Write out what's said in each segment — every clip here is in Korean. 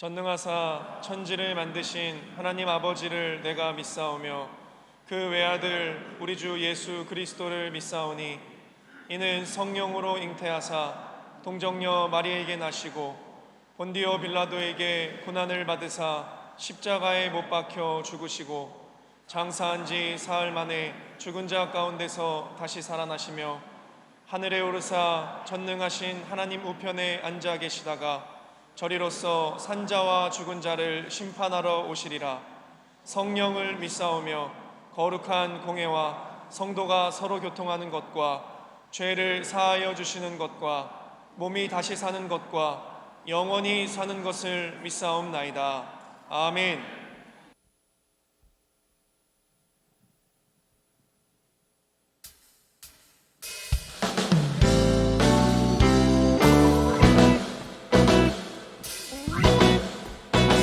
전능하사 천지를 만드신 하나님 아버지를 내가 믿사오며 그 외아들 우리 주 예수 그리스도를 믿사오니 이는 성령으로 잉태하사 동정녀 마리에게 나시고 본디오 빌라도에게 고난을 받으사 십자가에 못 박혀 죽으시고 장사한 지 사흘 만에 죽은 자 가운데서 다시 살아나시며 하늘에 오르사 전능하신 하나님 우편에 앉아 계시다가 저리로서 산자와 죽은 자를 심판하러 오시리라. 성령을 믿사오며 거룩한 공회와 성도가 서로 교통하는 것과 죄를 사하여 주시는 것과 몸이 다시 사는 것과 영원히 사는 것을 믿사옵나이다. 아멘.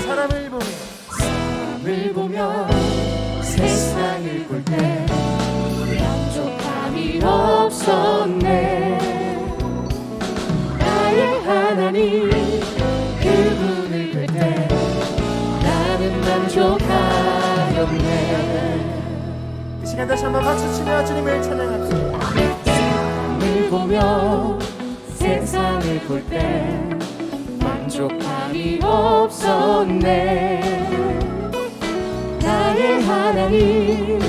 사람을 보며 세상을 볼 때 만족함이 없었네. 나의 하나님 그분을 볼 때 나는 만족하였네. 이 시간 다시 한번 박수치며 주님을 찬양합시다. 사람을 보며 세상을 볼 때 만족함이 없었네. 나의 하나님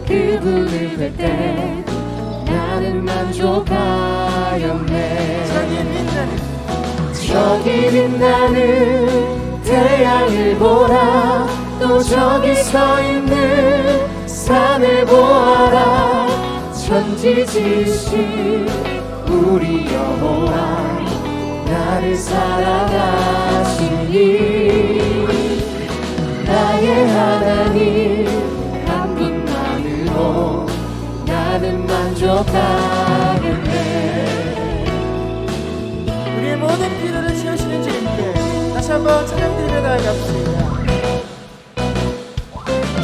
그분을 볼 때 나는 만족하였네. 저기 빛나는 태양을 보라. 또 저기 서 있는 산을 보아라. 천지 지으신 우리 여호와 나를 사랑하시니 나의 하나님 한 분만으로 나는 만족하겠네. 우리의 모든 필요를 채우시는 주님께 다시 한번 찬양드리며 나아갑시다.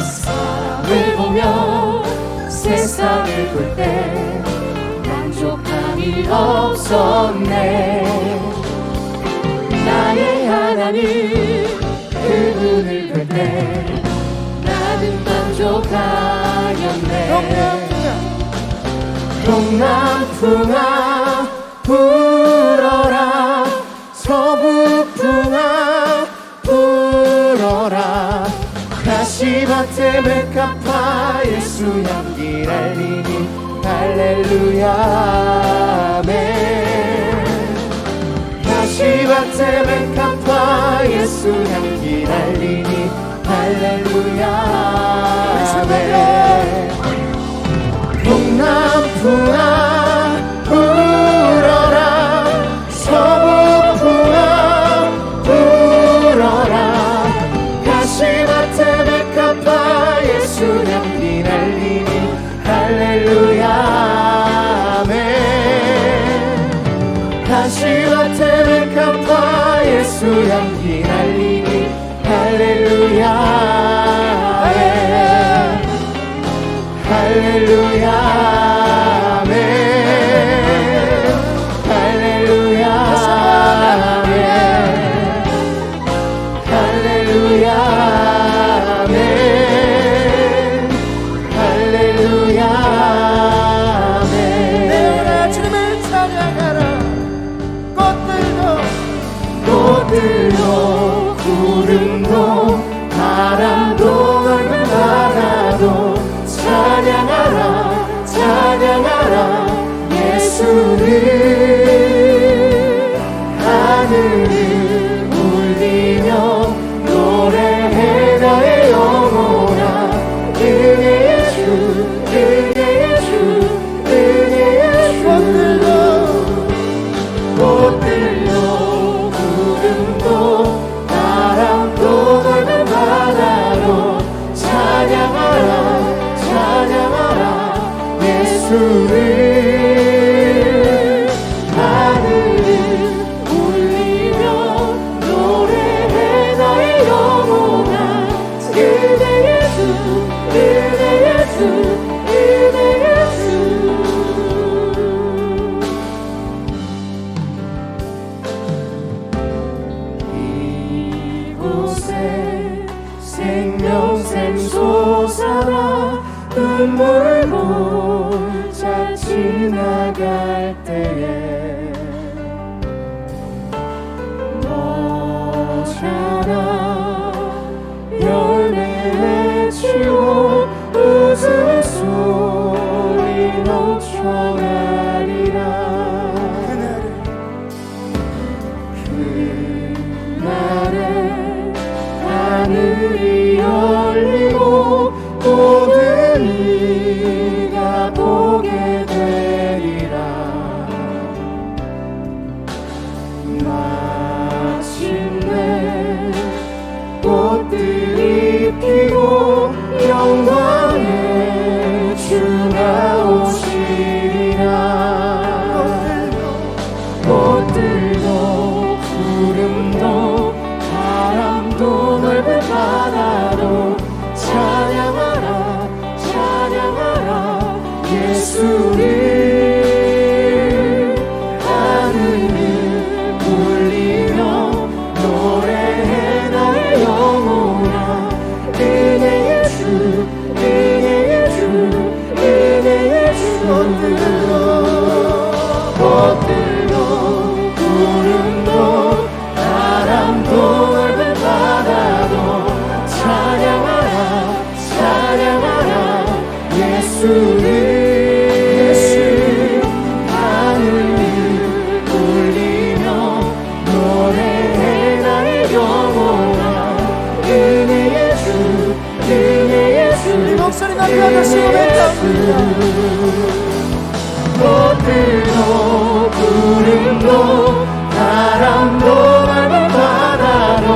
사람을 보며 세상을 볼 때 만족함이 없었네. 나의 하나님 그분을 볼 때 나는 만족하였네. 동남풍아 불어라. 서북풍아 불어라. 가시밭에 백합화 예수 향기 날리니 할렐루야 아멘. 가시밭에 백합화 예수 향기 날리니 할렐루야 아멘. 동남풍아 불어라. 서북풍아 불어라. 가시밭에 백합화 예수 향기 날리니 할렐루야 아멘. 가시밭에 백합화 예수 향기 날리니 할렐루야 아멘. 할렐루야 아멘. 할렐루야 아멘. 할렐루야 아멘. 할렐루야 아멘. 내어라 주님을 찬양하라. 꽃들도 구름도 바람도 넓은 바다도 찬양하라 찬양하라 예수를. 하늘을 울리며 노래해 나의 영혼아. 은혜의 주 은혜의 주 은혜의 주. 꽃들도 구름도 바람도 넓은 바다로 찬양하라 찬양하라 예수를. 하늘을 울리며 노래해 나의 영혼아. 은혜의 주 은혜의 주 은혜의 주. 생명샘 솟아나 눈물로 자 지나갈 때에 너잖아 열매 맺히고 웃음소리 넘쳐나리라 그날에 하늘이 열리고 모든 이가 보게 되리라 마침내 꽃들이 피고 영광의 주가 오시리라 꽃들도 구름도 바람도 넓은 바다도 찬양하라 찬양하라 예수를 하늘을 울리며 노래해 나의 영혼아 은혜의 주 은혜의 주 은혜의 주 꽃들도 구름도 바람도 넓은 바다도 찬양하라 찬양하라 예수를 하늘을 울리며 노래해 나의 영혼아 은혜의 주 은혜의 주 우리 목소리 높여 다시 외쳐합니다. 꽃들도 구름도 바람도 넓은 바다도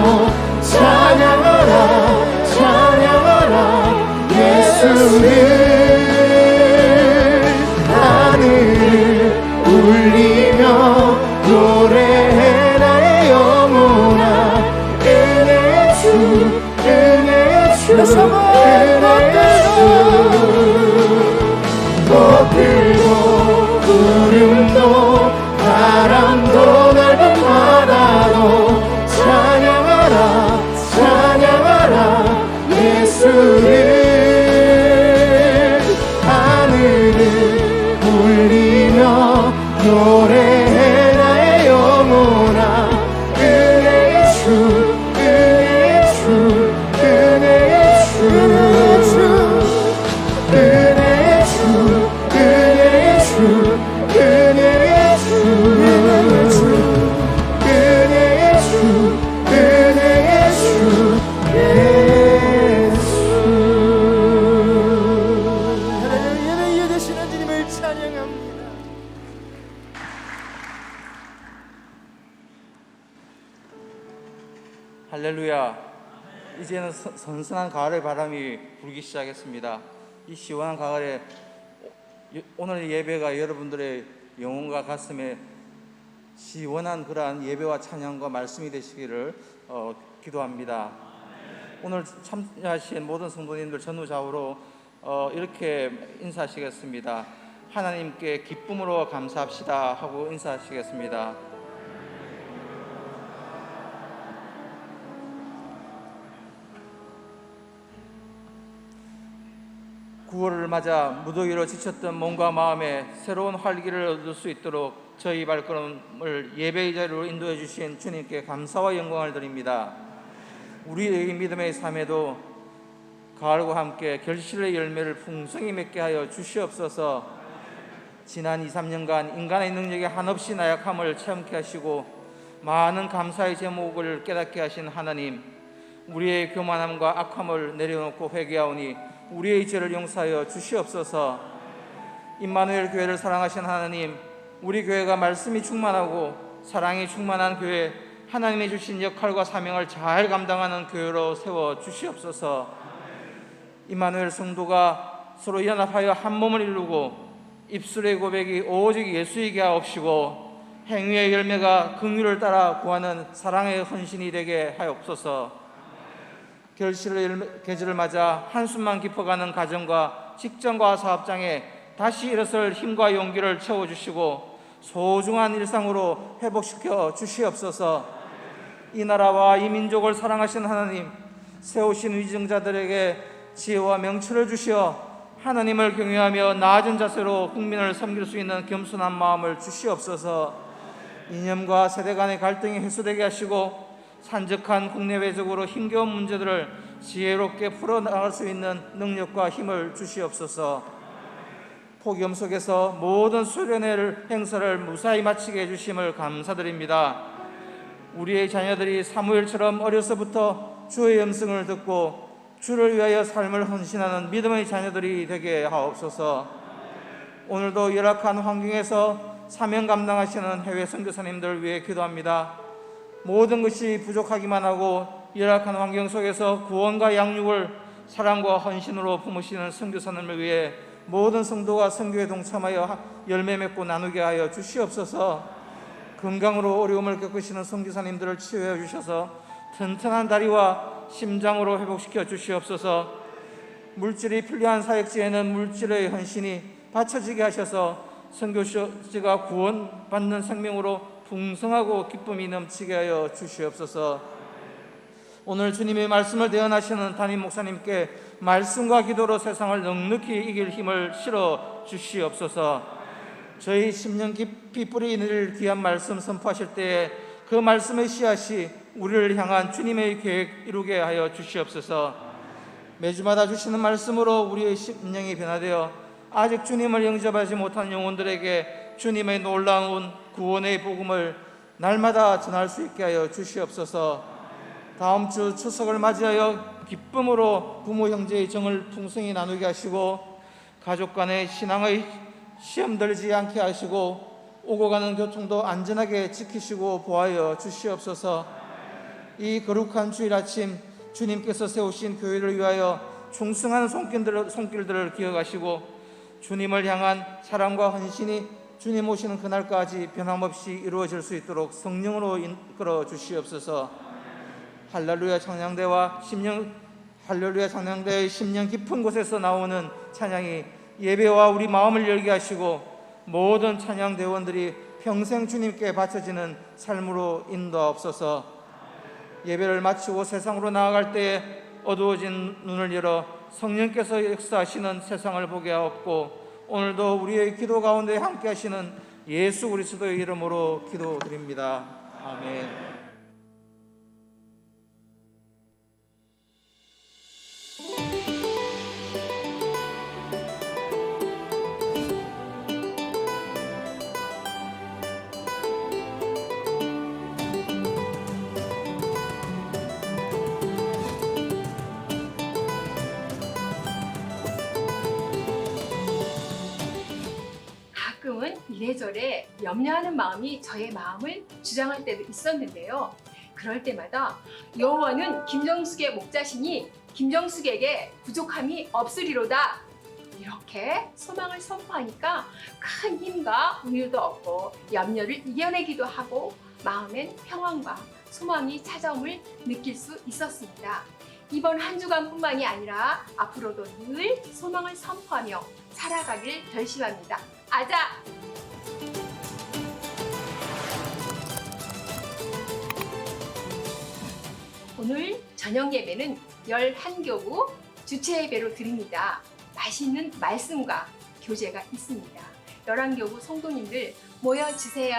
찬양하라 찬양하라 예수를 하늘을 울리며 노래해 나의 영혼아 은혜의 주 은혜의 주 은혜의 주 꽃들도 구름도 바람도 넓은 바다도 찬양하라 찬양하라 예수를 하늘을 울리며 노래해 나의 영혼아 은혜의 주 은혜의 주 은혜의 주 은혜의 주 은혜의 주 은혜의 주 은혜의 주 은혜의 주 은혜의 주 예수 예배 이어 되시는 주님을 찬양합니다. 할렐루야. 이제는 선선한 가을의 바람이 불기 시작했습니다. 이 시원한 가을에 오늘 예배가 여러분들의 영혼과 가슴에 시원한 그러한 예배와 찬양과 말씀이 되시기를 기도합니다. 오늘 참여하신 모든 성도님들 전후좌우로 이렇게 인사하시겠습니다. 하나님께 기쁨으로 감사합시다 하고 인사하시겠습니다. 9월을 맞아 무더기로 지쳤던 몸과 마음에 새로운 활기를 얻을 수 있도록 저희 발걸음을 예배의 자리로 인도해 주신 주님께 감사와 영광을 드립니다. 우리의 믿음의 삶에도 가을과 함께 결실의 열매를 풍성히 맺게 하여 주시옵소서. 지난 2, 3년간 인간의 능력이 한없이 나약함을 체험케 하시고 많은 감사의 제목을 깨닫게 하신 하나님, 우리의 교만함과 악함을 내려놓고 회개하오니 우리의 죄를 용서하여 주시옵소서. 임마누엘 교회를 사랑하신 하나님, 우리 교회가 말씀이 충만하고 사랑이 충만한 교회, 하나님이 주신 역할과 사명을 잘 감당하는 교회로 세워 주시옵소서. 임마누엘 성도가 서로 연합하여 한 몸을 이루고 입술의 고백이 오직 예수이게 하옵시고 행위의 열매가 긍휼을 따라 구하는 사랑의 헌신이 되게 하옵소서. 결실의 계절을 맞아 한숨만 깊어가는 가정과 직장과 사업장에 다시 일어설 힘과 용기를 채워주시고 소중한 일상으로 회복시켜 주시옵소서. 이 나라와 이 민족을 사랑하신 하나님, 세우신 위증자들에게 지혜와 명철을 주시어 하나님을 경외하며 나아진 자세로 국민을 섬길 수 있는 겸손한 마음을 주시옵소서. 이념과 세대 간의 갈등이 해소되게 하시고 산적한 국내외적으로 힘겨운 문제들을 지혜롭게 풀어나갈 수 있는 능력과 힘을 주시옵소서. 폭염 속에서 모든 수련회 행사를 무사히 마치게 해주심을 감사드립니다. 우리의 자녀들이 사무엘처럼 어려서부터 주의 음성을 듣고 주를 위하여 삶을 헌신하는 믿음의 자녀들이 되게 하옵소서. 오늘도 열악한 환경에서 사명 감당하시는 해외 선교사님들 위해 기도합니다. 모든 것이 부족하기만 하고 열악한 환경 속에서 구원과 양육을 사랑과 헌신으로 품으시는 선교사님을 위해 모든 성도가 선교에 동참하여 열매 맺고 나누게 하여 주시옵소서. 건강으로 어려움을 겪으시는 선교사님들을 치유해 주셔서 튼튼한 다리와 심장으로 회복시켜 주시옵소서. 물질이 필요한 사역지에는 물질의 헌신이 바쳐지게 하셔서 선교지가 구원받는 생명으로 풍성하고 기쁨이 넘치게 하여 주시옵소서. 오늘 주님의 말씀을 대언하시는 담임 목사님께 말씀과 기도로 세상을 넉넉히 이길 힘을 실어 주시옵소서. 저희 10년 깊이 뿌리 내릴 귀한 말씀 선포하실 때에 그 말씀의 씨앗이 우리를 향한 주님의 계획 이루게 하여 주시옵소서. 매주마다 주시는 말씀으로 우리의 심령이 변화되어 아직 주님을 영접하지 못한 영혼들에게 주님의 놀라운 구원의 복음을 날마다 전할 수 있게 하여 주시옵소서. 다음 주 추석을 맞이하여 기쁨으로 부모 형제의 정을 풍성히 나누게 하시고 가족 간의 신앙의 시험 들지 않게 하시고 오고 가는 교통도 안전하게 지키시고 보하여 주시옵소서. 이 거룩한 주일 아침 주님께서 세우신 교회를 위하여 충성한 손길들을 기억하시고 주님을 향한 사랑과 헌신이 주님 오시는 그날까지 변함없이 이루어질 수 있도록 성령으로 이끌어 주시옵소서. 할렐루야 찬양대와 할렐루야 찬양대의 심령 깊은 곳에서 나오는 찬양이 예배와 우리 마음을 열게 하시고 모든 찬양 대원들이 평생 주님께 바쳐지는 삶으로 인도하옵소서. 예배를 마치고 세상으로 나아갈 때에 어두워진 눈을 열어 성령께서 역사하시는 세상을 보게 하옵고 오늘도 우리의 기도 가운데 함께 하시는 예수 그리스도의 이름으로 기도드립니다. 아멘. 가끔은 이래저래 염려하는 마음이 저의 마음을 주장할 때도 있었는데요. 그럴 때마다 여호와는 김정숙의 목자시니 김정숙에게 부족함이 없으리로다. 이렇게 소망을 선포하니까 큰 힘과 우유도 얻고 염려를 이겨내기도 하고 마음엔 평안과 소망이 찾아옴을 느낄 수 있었습니다. 이번 한 주간뿐만이 아니라 앞으로도 늘 소망을 선포하며 살아가길 결심합니다. 아자! 오늘 저녁 예배는 11교구 주체 예배로 드립니다. 맛있는 말씀과 교제가 있습니다. 11교구 성도님들 모여주세요.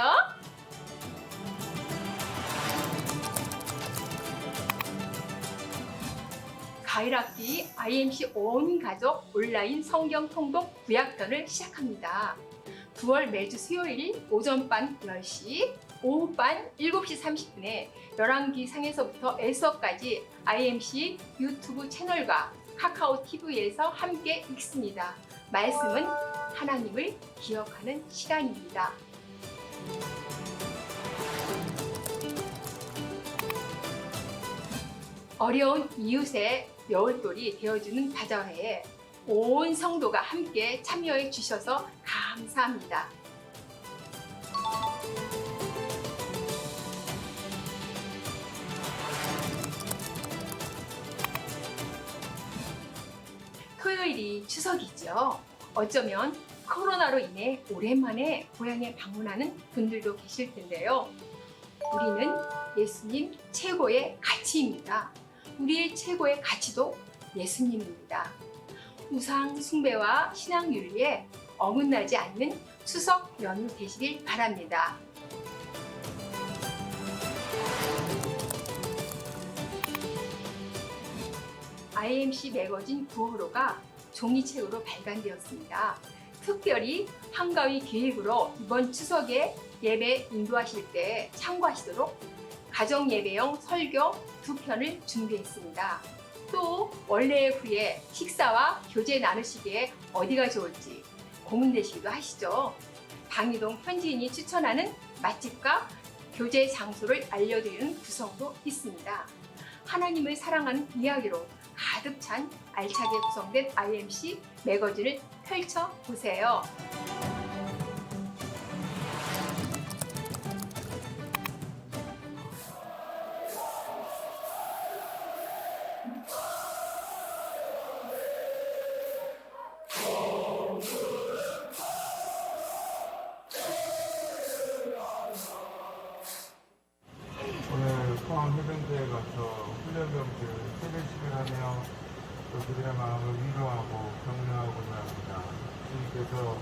가을학기 IMC 온 가족 온라인 성경 통독 구약편을 시작합니다. 9월 매주 수요일 오전반 10시, 오후반 7시 30분에 열왕기 상에서부터 에서까지 IMC 유튜브 채널과 카카오 TV에서 함께 읽습니다. 말씀은 하나님을 기억하는 시간입니다. 어려운 이웃의 여울돌이 되어주는 다자회에 온 성도가 함께 참여해 주셔서 감사합니다. 토요일이 추석이죠. 어쩌면 코로나로 인해 오랜만에 고향에 방문하는 분들도 계실 텐데요. 우리는 예수님 최고의 가치입니다. 우리의 최고의 가치도 예수님입니다. 우상 숭배와 신앙 윤리에 어긋나지 않는 추석 연휴 되시길 바랍니다. IMC 매거진 9호로가 종이책으로 발간되었습니다. 특별히 한가위 기획으로 이번 추석에 예배 인도하실 때 참고하시도록 가정예배용 설교 2편을 준비했습니다. 또 원래 후에 식사와 교제 나누시기에 어디가 좋을지 고민되시기도 하시죠. 방이동 현지인이 추천하는 맛집과 교제 장소를 알려드리는 구성도 있습니다. 하나님을 사랑하는 이야기로 가득 찬 알차게 구성된 IMC 매거진을 펼쳐보세요. 오늘 포항 해병대에 가서 훈련병들 세례식을 하며 또 그들의 마음을 위로하고 격려하고자 합니다. 주님께서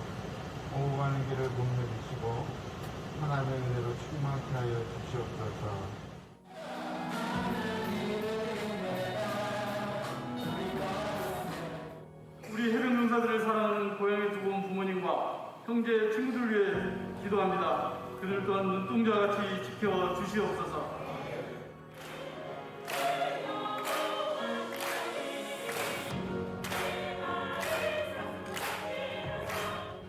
오고 가는 길을 목매주시고 하나님의 은혜로 충만케 하여 주시옵소서. 우리 해병병사들을 사랑하는 고향에 두고 온 부모님과 형제, 친구들 위해 기도합니다. 그들 또한 눈동자와 같이 지켜 주시옵소서.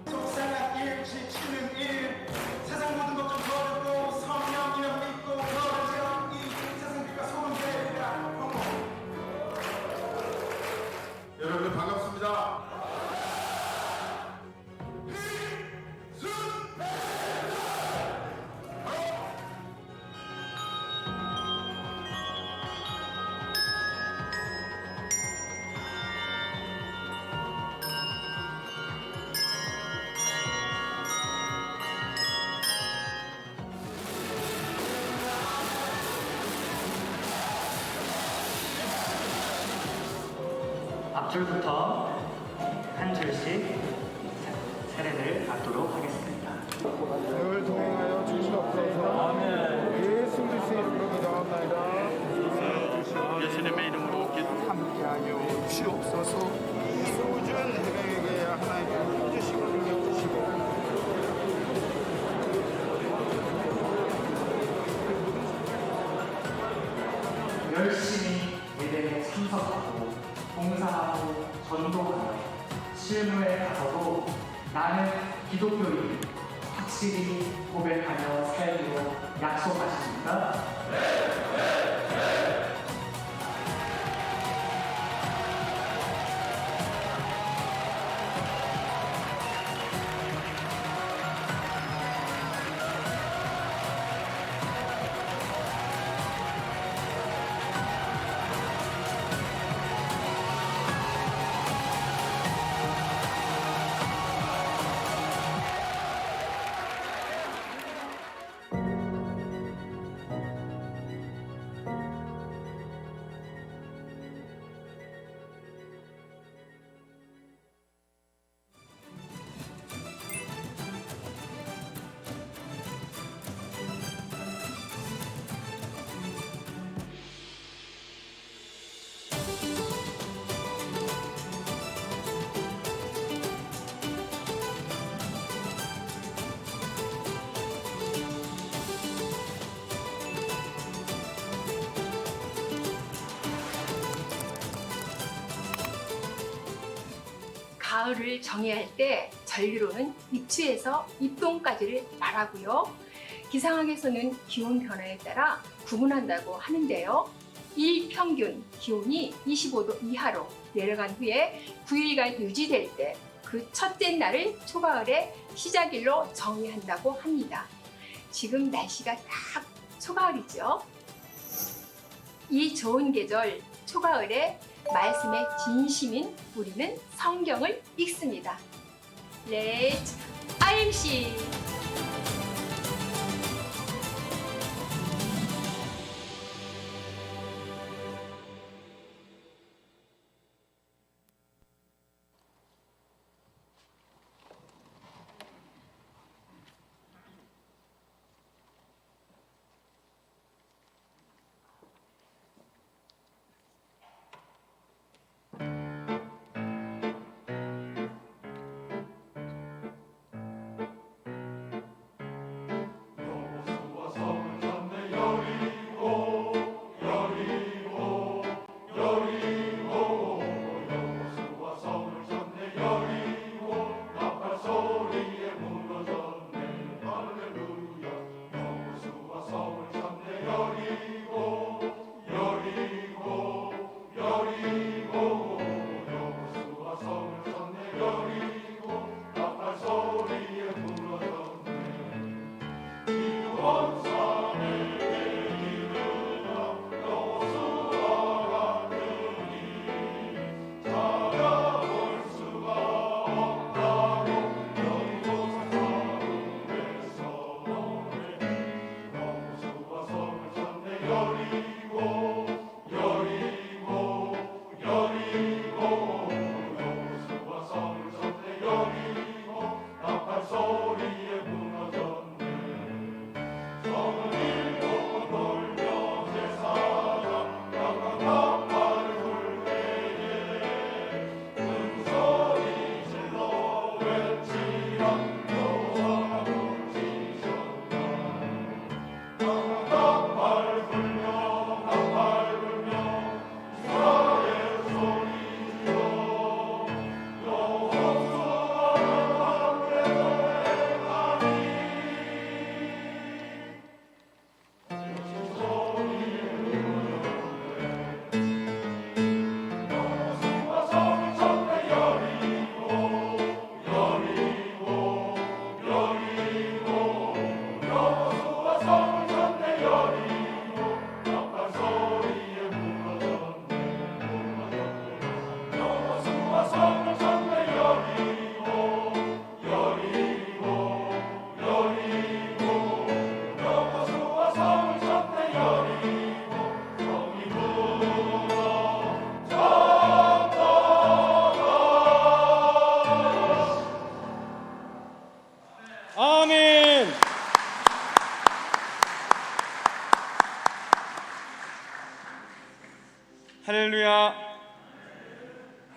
속상한 일, 지치는 일, 세상 모든 것 좀 버리고 성령 이름 믿고 걸어져 이 세상 빛과 소금 되리라. 여러분 반갑습니다. 앞줄부터 한 줄씩 세례를 받도록 하겠습니다. 늘 동행하여 주시옵소서. 예수 그리스도의 이름으로 기도합니다. 예수님의 이름으로 함께하여 주시옵소서. 소준 해병에게 하나님께서 주시고 능력 주시고 열심히 예배에 참석하고 봉사하고 전도하며 실무에 가서도 나는 기독교인 확실히 고백하며 살기로 약속하십니까? 가을을 정해야 할 때 전류로는 입추에서 입동까지를 말하고요. 기상학에서는 기온 변화에 따라 구분한다고 하는데요. 일평균 기온이 25도 이하로 내려간 후에 9일간 유지될 때 그 첫째 날을 초가을의 시작일로 정의한다고 합니다. 지금 날씨가 딱 초가을이죠. 이 좋은 계절 초가을에 말씀의 진심인 우리는 성경을 읽습니다. Let's IMC!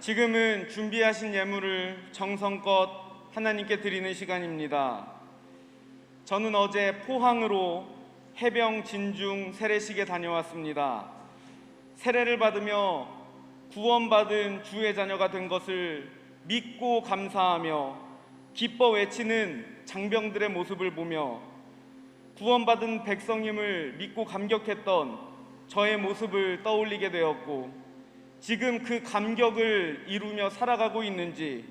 지금은 준비하신 예물을 정성껏 하나님께 드리는 시간입니다. 저는 어제 포항으로 해병 진중 세례식에 다녀왔습니다. 세례를 받으며 구원받은 주의 자녀가 된 것을 믿고 감사하며 기뻐 외치는 장병들의 모습을 보며 구원받은 백성임을 믿고 감격했던 저의 모습을 떠올리게 되었고, 지금 그 감격을 이루며 살아가고 있는지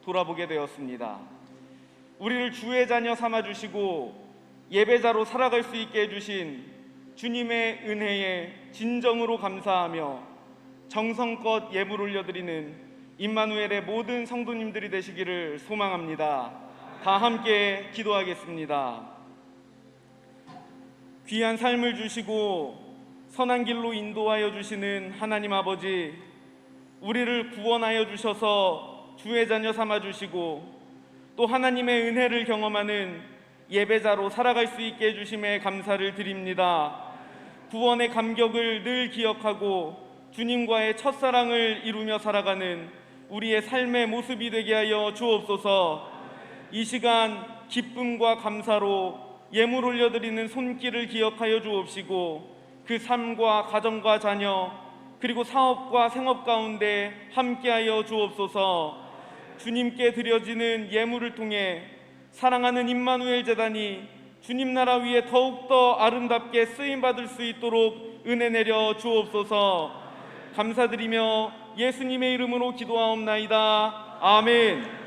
돌아보게 되었습니다. 우리를 주의 자녀 삼아주시고 예배자로 살아갈 수 있게 해주신 주님의 은혜에 진정으로 감사하며 정성껏 예물 올려드리는 임마누엘의 모든 성도님들이 되시기를 소망합니다. 다 함께 기도하겠습니다. 귀한 삶을 주시고 선한 길로 인도하여 주시는 하나님 아버지, 우리를 구원하여 주셔서 주의 자녀 삼아 주시고 또 하나님의 은혜를 경험하는 예배자로 살아갈 수 있게 해주심에 감사를 드립니다. 구원의 감격을 늘 기억하고 주님과의 첫사랑을 이루며 살아가는 우리의 삶의 모습이 되게 하여 주옵소서. 이 시간 기쁨과 감사로 예물 올려드리는 손길을 기억하여 주옵시고 그 삶과 가정과 자녀 그리고 사업과 생업 가운데 함께하여 주옵소서. 주님께 드려지는 예물을 통해 사랑하는 임마누엘 재단이 주님 나라 위에 더욱더 아름답게 쓰임받을 수 있도록 은혜 내려 주옵소서. 감사드리며 예수님의 이름으로 기도하옵나이다. 아멘.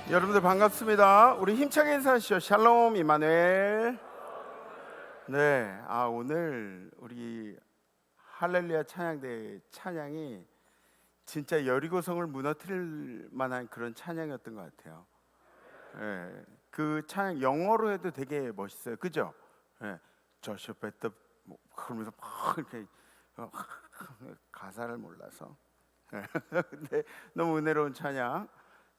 여러분들 반갑습니다. 우리 힘차게 인사하시죠. 샬롬 이마누엘. 네, 오늘 우리 할렐루야 찬양대 찬양이 진짜 여리고성을 무너뜨릴 만한 그런 찬양이었던 것 같아요. 예, 그 찬양 영어로 해도 되게 멋있어요, 그죠? 예, 저쇼베트 그러면서 막 이렇게 가사를 몰라서. 근데 너무 은혜로운 찬양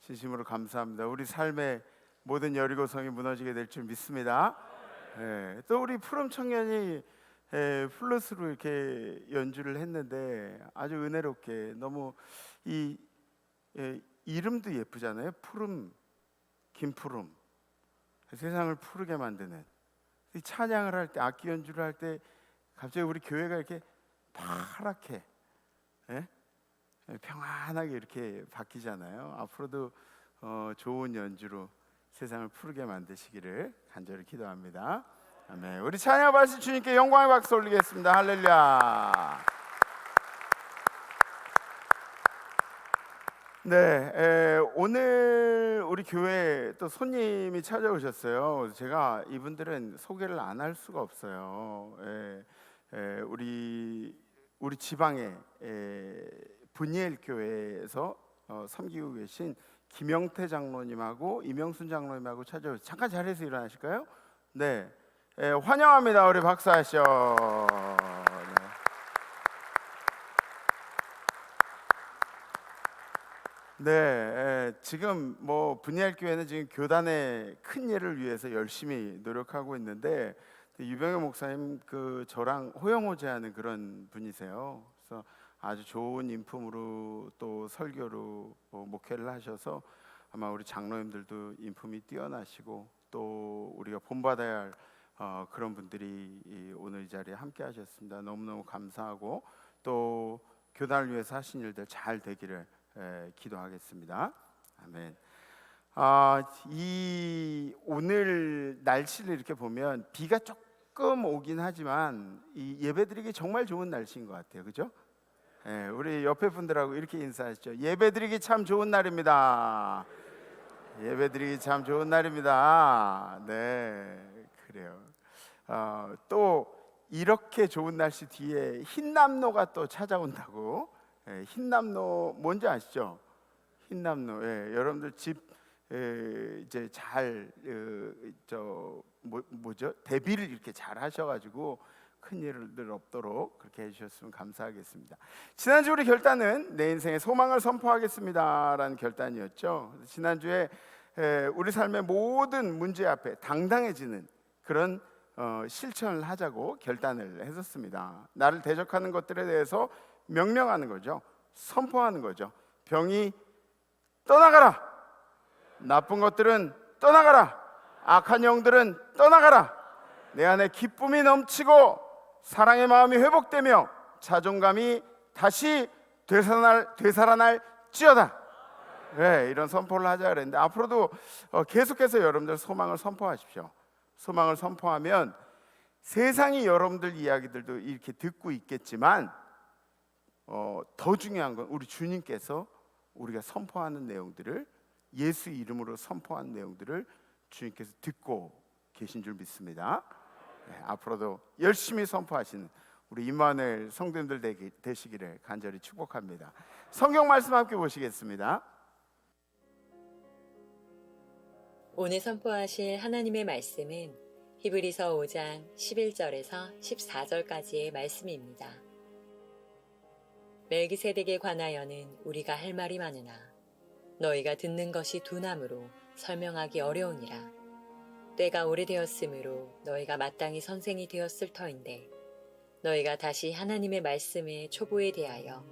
진심으로 감사합니다. 우리 삶의 모든 여리고성이 무너지게 될 줄 믿습니다. 예, 또 우리 푸른 청년이 플루스로 이렇게 연주를 했는데 아주 은혜롭게 너무 이 이름도 예쁘잖아요. 푸름, 김푸름, 세상을 푸르게 만드는. 이 찬양을 할 때, 악기 연주를 할 때 갑자기 우리 교회가 이렇게 파랗게 평안하게 이렇게 바뀌잖아요. 앞으로도 좋은 연주로 세상을 푸르게 만드시기를 간절히 기도합니다. 아멘. 우리 찬양 발시 주님께 영광의 박수 올리겠습니다. 할렐루야. 네, 오늘 우리 교회 또 손님이 찾아오셨어요. 제가 이분들은 소개를 안 할 수가 없어요. 우리 지방에 분이엘 교회에서 섬기고 계신 김영태 장로님하고 이명순 장로님하고 찾아오셨어요. 잠깐 자리에서 일어나실까요? 네, 환영합니다. 우리 박수하시죠. 네, 지금 뭐 분이엘 교회는 지금 교단의 큰 일을 위해서 열심히 노력하고 있는데 유병현 목사님 저랑 호영호제하는 그런 분이세요. 그래서 아주 좋은 인품으로 또 설교로 목회를 하셔서 아마 우리 장로님들도 인품이 뛰어나시고 또 우리가 본받아야 할 그런 분들이 오늘 이 자리에 함께 하셨습니다. 너무너무 감사하고 또 교단을 위해서 하신 일들 잘 되기를 기도하겠습니다. 아멘. 이 오늘 날씨를 이렇게 보면 비가 조금 오긴 하지만 이 예배드리기 정말 좋은 날씨인 것 같아요, 그죠? 우리 옆에 분들하고 이렇게 인사하시죠. 예배드리기 참 좋은 날입니다. 예배드리기 참 좋은 날입니다. 네, 그래요. 또 이렇게 좋은 날씨 뒤에 흰남노가 또 찾아온다고. 흰남노 뭔지 아시죠? 흰남노. 여러분들 집 이제 잘 뭐죠? 대비를 이렇게 잘 하셔가지고 큰 일들 없도록 그렇게 해주셨으면 감사하겠습니다. 지난주 우리 결단은 내 인생의 소망을 선포하겠습니다라는 결단이었죠. 지난주에 우리 삶의 모든 문제 앞에 당당해지는 그런 실천을 하자고 결단을 했었습니다. 나를 대적하는 것들에 대해서 명령하는 거죠. 선포하는 거죠. 병이 떠나가라. 나쁜 것들은 떠나가라. 악한 영들은 떠나가라. 내 안에 기쁨이 넘치고 사랑의 마음이 회복되며 자존감이 다시 되살아날 찌어다. 이런 선포를 하자 그랬는데 앞으로도 계속해서 여러분들 소망을 선포하십시오. 소망을 선포하면 세상이 여러분들 이야기들도 이렇게 듣고 있겠지만 더 중요한 건 우리 주님께서 우리가 선포하는 내용들을 예수 이름으로 선포하는 내용들을 주님께서 듣고 계신 줄 믿습니다. 앞으로도 열심히 선포하시는 우리 임마누엘 성도님들 되시기를 간절히 축복합니다. 성경 말씀 함께 보시겠습니다. 오늘 선포하실 하나님의 말씀은 히브리서 5장 11절에서 14절까지의 말씀입니다. 멜기세덱에 관하여는 우리가 할 말이 많으나 너희가 듣는 것이 두나무로 설명하기 어려우니라. 때가 오래되었으므로 너희가 마땅히 선생이 되었을 터인데 너희가 다시 하나님의 말씀의 초보에 대하여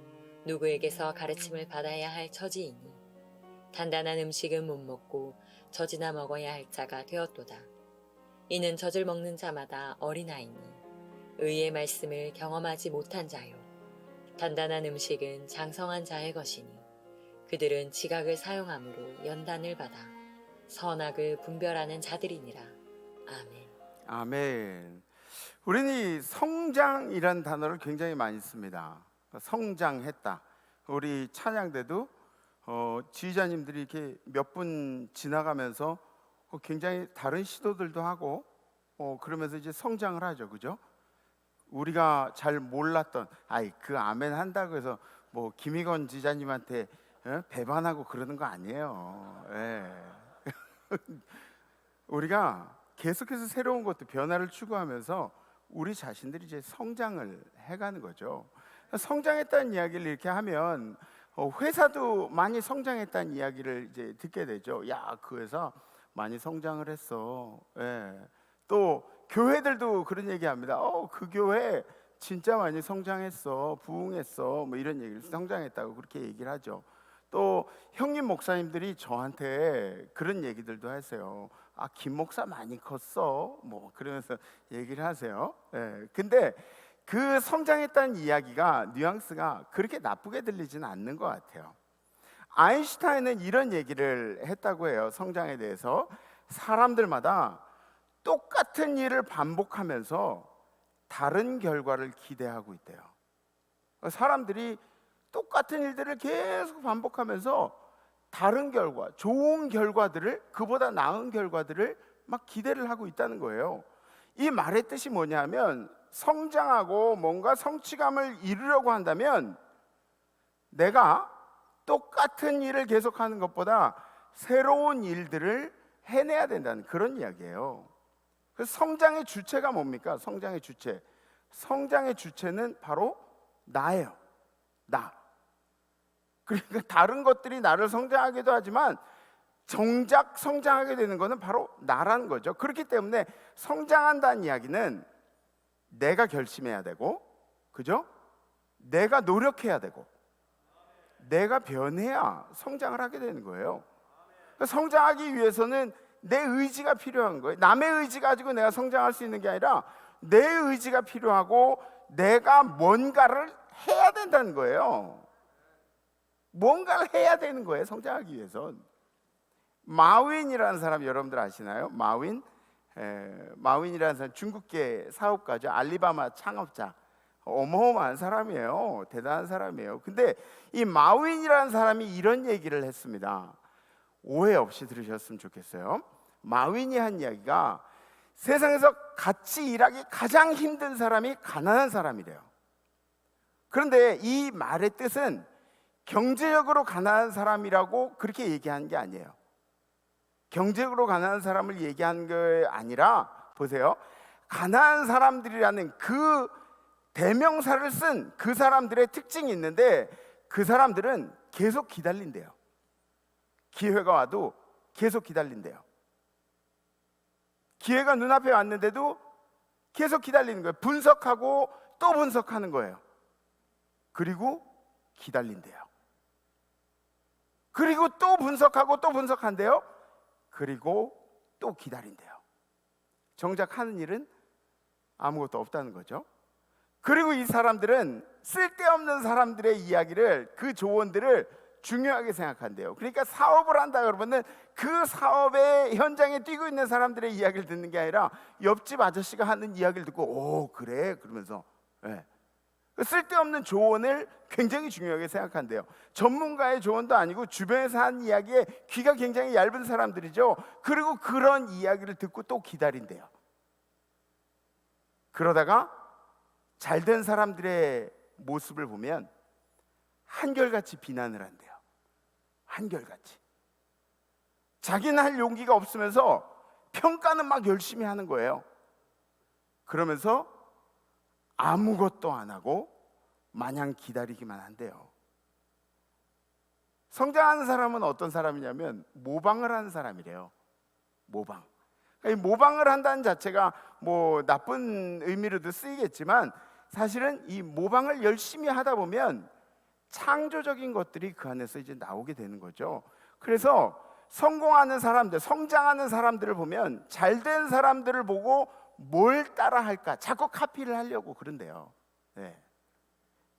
누구에게서 가르침을 받아야 할 처지이니 단단한 음식은 못 먹고 젖이나 먹어야 할 자가 되었도다. 이는 젖을 먹는 자마다 어린아이니 의의 말씀을 경험하지 못한 자요. 단단한 음식은 장성한 자의 것이니 그들은 지각을 사용함으로 연단을 받아 선악을 분별하는 자들이니라. 아멘. 아멘. 우리는 이 성장이라는 단어를 굉장히 많이 씁니다. 성장했다. 우리 찬양대도 지휘자님들이 이렇게 몇 분 지나가면서 굉장히 다른 시도들도 하고 그러면서 이제 성장을 하죠, 그죠? 우리가 잘 몰랐던 그 아멘 한다고 해서 뭐 김희건 지휘자님한테 배반하고 그러는 거 아니에요. 예. 우리가 계속해서 새로운 것도 변화를 추구하면서 우리 자신들이 이제 성장을 해가는 거죠. 성장했다는 이야기를 이렇게 하면 회사도 많이 성장했다는 이야기를 이제 듣게 되죠. 야, 그 회사 많이 성장을 했어. 예. 또 교회들도 그런 얘기합니다. 그 교회 진짜 많이 성장했어, 부흥했어, 뭐 이런 얘기를 성장했다고 그렇게 얘기를 하죠. 또 형님 목사님들이 저한테 그런 얘기들도 하세요. 김 목사 많이 컸어, 뭐 그러면서 얘기를 하세요. 예. 근데 그 성장했다는 이야기가 뉘앙스가 그렇게 나쁘게 들리지는 않는 것 같아요. 아인슈타인은 이런 얘기를 했다고 해요. 성장에 대해서. 사람들마다 똑같은 일을 반복하면서 다른 결과를 기대하고 있대요. 사람들이 똑같은 일들을 계속 반복하면서 다른 결과, 좋은 결과들을, 그보다 나은 결과들을 막 기대를 하고 있다는 거예요. 이 말의 뜻이 뭐냐면 성장하고 뭔가 성취감을 이루려고 한다면 내가 똑같은 일을 계속하는 것보다 새로운 일들을 해내야 된다는 그런 이야기예요. 그래서 성장의 주체가 뭡니까? 성장의 주체. 성장의 주체는 바로 나예요. 나. 그러니까 다른 것들이 나를 성장하기도 하지만 정작 성장하게 되는 것은 바로 나라는 거죠. 그렇기 때문에 성장한다는 이야기는 내가 결심해야 되고, 그죠? 내가 노력해야 되고, 내가 변해야 성장을 하게 되는 거예요. 그러니까 성장하기 위해서는 내 의지가 필요한 거예요. 남의 의지 가지고 내가 성장할 수 있는 게 아니라 내 의지가 필요하고 내가 뭔가를 해야 된다는 거예요. 뭔가를 해야 되는 거예요, 성장하기 위해선. 마윈이라는 사람 여러분들 아시나요? 마윈이라는 사람 중국계 사업가죠. 알리바바 창업자. 어마어마한 사람이에요. 대단한 사람이에요. 근데 이 마윈이라는 사람이 이런 얘기를 했습니다. 오해 없이 들으셨으면 좋겠어요. 마윈이 한 이야기가 세상에서 같이 일하기 가장 힘든 사람이 가난한 사람이래요. 그런데 이 말의 뜻은 경제적으로 가난한 사람이라고 그렇게 얘기하는 게 아니에요. 경제적으로 가난한 사람을 얘기하는 게 아니라, 보세요, 가난한 사람들이라는 그 대명사를 쓴 그 사람들의 특징이 있는데, 그 사람들은 계속 기다린대요. 기회가 와도 계속 기다린대요. 기회가 눈앞에 왔는데도 계속 기다리는 거예요. 분석하고 또 분석하는 거예요. 그리고 기다린대요. 그리고 또 분석하고 또 분석한대요. 그리고 또 기다린대요. 정작 하는 일은 아무것도 없다는 거죠. 그리고 이 사람들은 쓸데없는 사람들의 이야기를, 그 조언들을 중요하게 생각한대요. 그러니까 사업을 한다 그러면은 그 사업의 현장에 뛰고 있는 사람들의 이야기를 듣는 게 아니라 옆집 아저씨가 하는 이야기를 듣고 오 그래 그러면서 쓸데없는 조언을 굉장히 중요하게 생각한대요. 전문가의 조언도 아니고 주변에서 하는 이야기에 귀가 굉장히 얇은 사람들이죠. 그리고 그런 이야기를 듣고 또 기다린대요. 그러다가 잘된 사람들의 모습을 보면 한결같이 비난을 한대요. 한결같이. 자기는 할 용기가 없으면서 평가는 막 열심히 하는 거예요. 그러면서 아무것도 안 하고 마냥 기다리기만 한대요. 성장하는 사람은 어떤 사람이냐면 모방을 하는 사람이래요. 모방. 그러니까 모방을 한다는 자체가 뭐 나쁜 의미로도 쓰이겠지만 사실은 이 모방을 열심히 하다 보면 창조적인 것들이 그 안에서 이제 나오게 되는 거죠. 그래서 성공하는 사람들, 성장하는 사람들을 보면 잘된 사람들을 보고 뭘 따라 할까? 자꾸 카피를 하려고 그런대요. 네.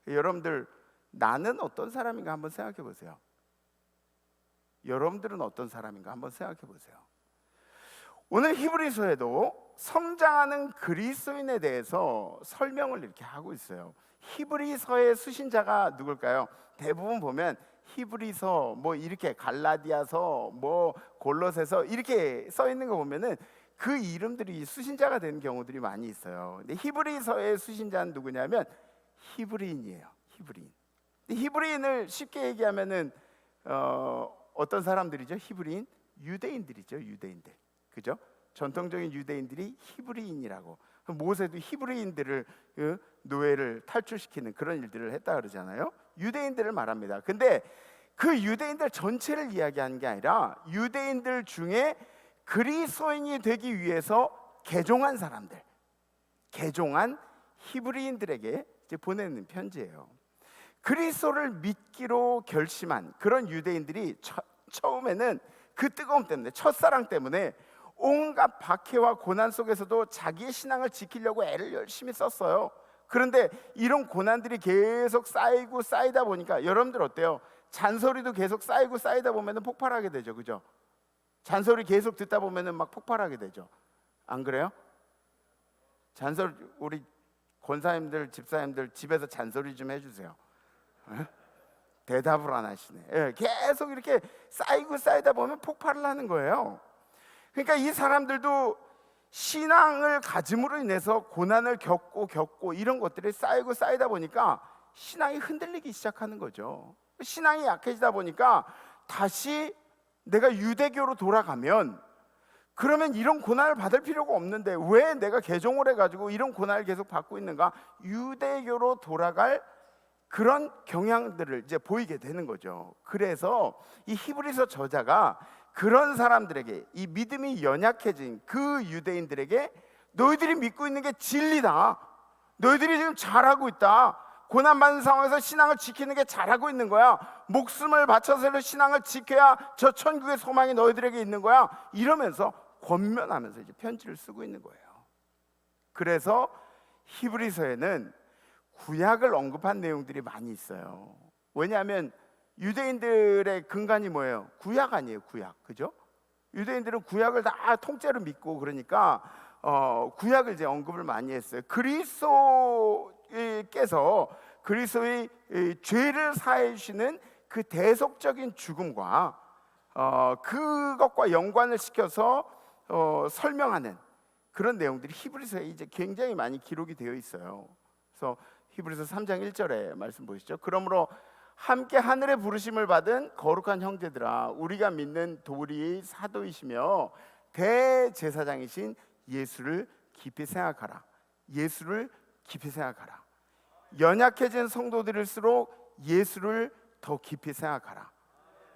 여러분들 나는 어떤 사람인가 한번 생각해 보세요. 여러분들은 어떤 사람인가 한번 생각해 보세요. 오늘 히브리서에도 성장하는 그리스도인에 대해서 설명을 이렇게 하고 있어요. 히브리서의 수신자가 누굴까요? 대부분 보면 히브리서, 뭐 이렇게 갈라디아서, 뭐 골로새서 이렇게 써 있는 거 보면은 그 이름들이 수신자가 되는 경우들이 많이 있어요. 근데 히브리서의 수신자는 누구냐면 히브리인이에요. 히브리인. 히브리인을 쉽게 얘기하면은 어떤 사람들이죠? 히브리인? 유대인들이죠. 유대인들. 그죠? 전통적인 유대인들이 히브리인이라고. 모세도 히브리인들을 노예를 탈출시키는 그런 일들을 했다 그러잖아요. 유대인들을 말합니다. 근데 그 유대인들 전체를 이야기하는 게 아니라 유대인들 중에 그리스도인이 되기 위해서 개종한 사람들, 개종한 히브리인들에게 이제 보내는 편지예요. 그리스도를 믿기로 결심한 그런 유대인들이 처음에는 그 뜨거움 때문에, 첫사랑 때문에 온갖 박해와 고난 속에서도 자기의 신앙을 지키려고 애를 열심히 썼어요. 그런데 이런 고난들이 계속 쌓이고 쌓이다 보니까, 여러분들 어때요? 잔소리도 계속 쌓이고 쌓이다 보면 폭발하게 되죠. 그죠? 잔소리 계속 듣다 보면 막 폭발하게 되죠. 안 그래요? 잔소리, 우리 권사님들, 집사님들 집에서 잔소리 좀 해주세요. 에? 대답을 안 하시네. 예, 계속 이렇게 쌓이고 쌓이다 보면 폭발을 하는 거예요. 그러니까 이 사람들도 신앙을 가짐으로 인해서 고난을 겪고 이런 것들이 쌓이고 쌓이다 보니까 신앙이 흔들리기 시작하는 거죠. 신앙이 약해지다 보니까 다시 내가 유대교로 돌아가면, 그러면 이런 고난을 받을 필요가 없는데 왜 내가 개종을 해가지고 이런 고난을 계속 받고 있는가? 유대교로 돌아갈 그런 경향들을 이제 보이게 되는 거죠. 그래서 이 히브리서 저자가 그런 사람들에게, 이 믿음이 연약해진 그 유대인들에게, 너희들이 믿고 있는 게 진리다, 너희들이 지금 잘하고 있다, 고난받는 상황에서 신앙을 지키는 게 잘하고 있는 거야, 목숨을 바쳐서 신앙을 지켜야 저 천국의 소망이 너희들에게 있는 거야, 이러면서 권면하면서 이제 편지를 쓰고 있는 거예요. 그래서 히브리서에는 구약을 언급한 내용들이 많이 있어요. 왜냐하면 유대인들의 근간이 뭐예요? 구약 아니에요, 구약. 그죠? 유대인들은 구약을 다 통째로 믿고, 그러니까 구약을 이제 언급을 많이 했어요. 그리스도께서 그리스도의 죄를 사해 주시는 그 대속적인 죽음과 그것과 연관을 시켜서 설명하는 그런 내용들이 히브리서에 이제 굉장히 많이 기록이 되어 있어요. 그래서 히브리서 3장 1절에 말씀 보시죠. 그러므로 함께 하늘의 부르심을 받은 거룩한 형제들아, 우리가 믿는 도리의 사도이시며 대제사장이신 예수를 깊이 생각하라. 예수를 깊이 생각하라. 연약해진 성도들일수록 예수를 더 깊이 생각하라.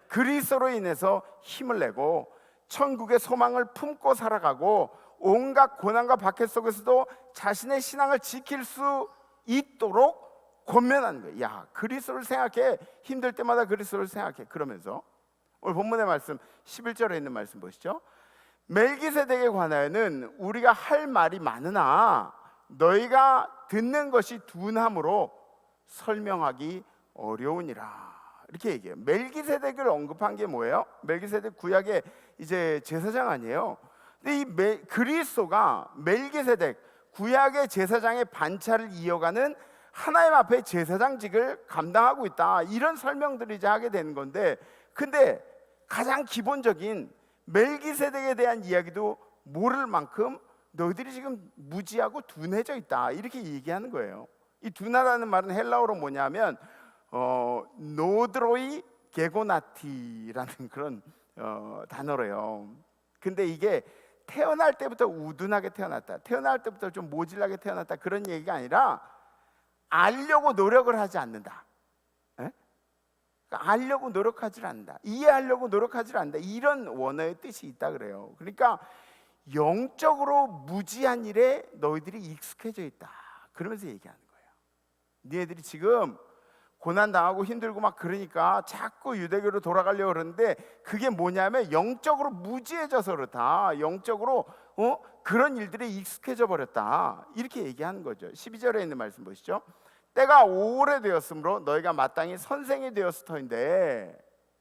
그리스도로 인해서 힘을 내고 천국의 소망을 품고 살아가고 온갖 고난과 박해 속에서도 자신의 신앙을 지킬 수 있도록 권면하는 거예요. 야, 그리스도를 생각해. 힘들 때마다 그리스도를 생각해. 그러면서 오늘 본문의 말씀 11절에 있는 말씀 보시죠. 멜기세덱에 관하여는 우리가 할 말이 많으나 너희가 듣는 것이 둔함으로 설명하기 어려우니라. 이렇게 얘기해요. 멜기세덱을 언급한 게 뭐예요? 멜기세덱 구약의 이제 제사장 아니에요. 근데 이 그리스도가 멜기세덱 구약의 제사장의 반차를 이어가는 하나님 앞에 제사장직을 감당하고 있다, 이런 설명들을 이제 하게 되는 건데, 근데 가장 기본적인 멜기세덱에 대한 이야기도 모를 만큼 너희들이 지금 무지하고 둔해져 있다, 이렇게 얘기하는 거예요. 이 둔하다는 말은 헬라어로 뭐냐면 노드로이 게고나티라는 그런 단어래요. 근데 이게 태어날 때부터 우둔하게 태어났다, 태어날 때부터 좀 모질하게 태어났다, 그런 얘기가 아니라 알려고 노력을 하지 않는다. 그러니까 알려고 노력하지 않는다, 이해하려고 노력하지 않는다, 이런 원어의 뜻이 있다 그래요. 그러니까 영적으로 무지한 일에 너희들이 익숙해져 있다, 그러면서 얘기하는 거예요. 너희들이 지금 고난당하고 힘들고 막 그러니까 자꾸 유대교로 돌아가려고 그러는데, 그게 뭐냐면 영적으로 무지해져서 그렇다, 영적으로 그런 일들에 익숙해져 버렸다, 이렇게 얘기하는 거죠. 12절에 있는 말씀 보시죠. 때가 오래되었으므로 너희가 마땅히 선생이 되었을 터인데,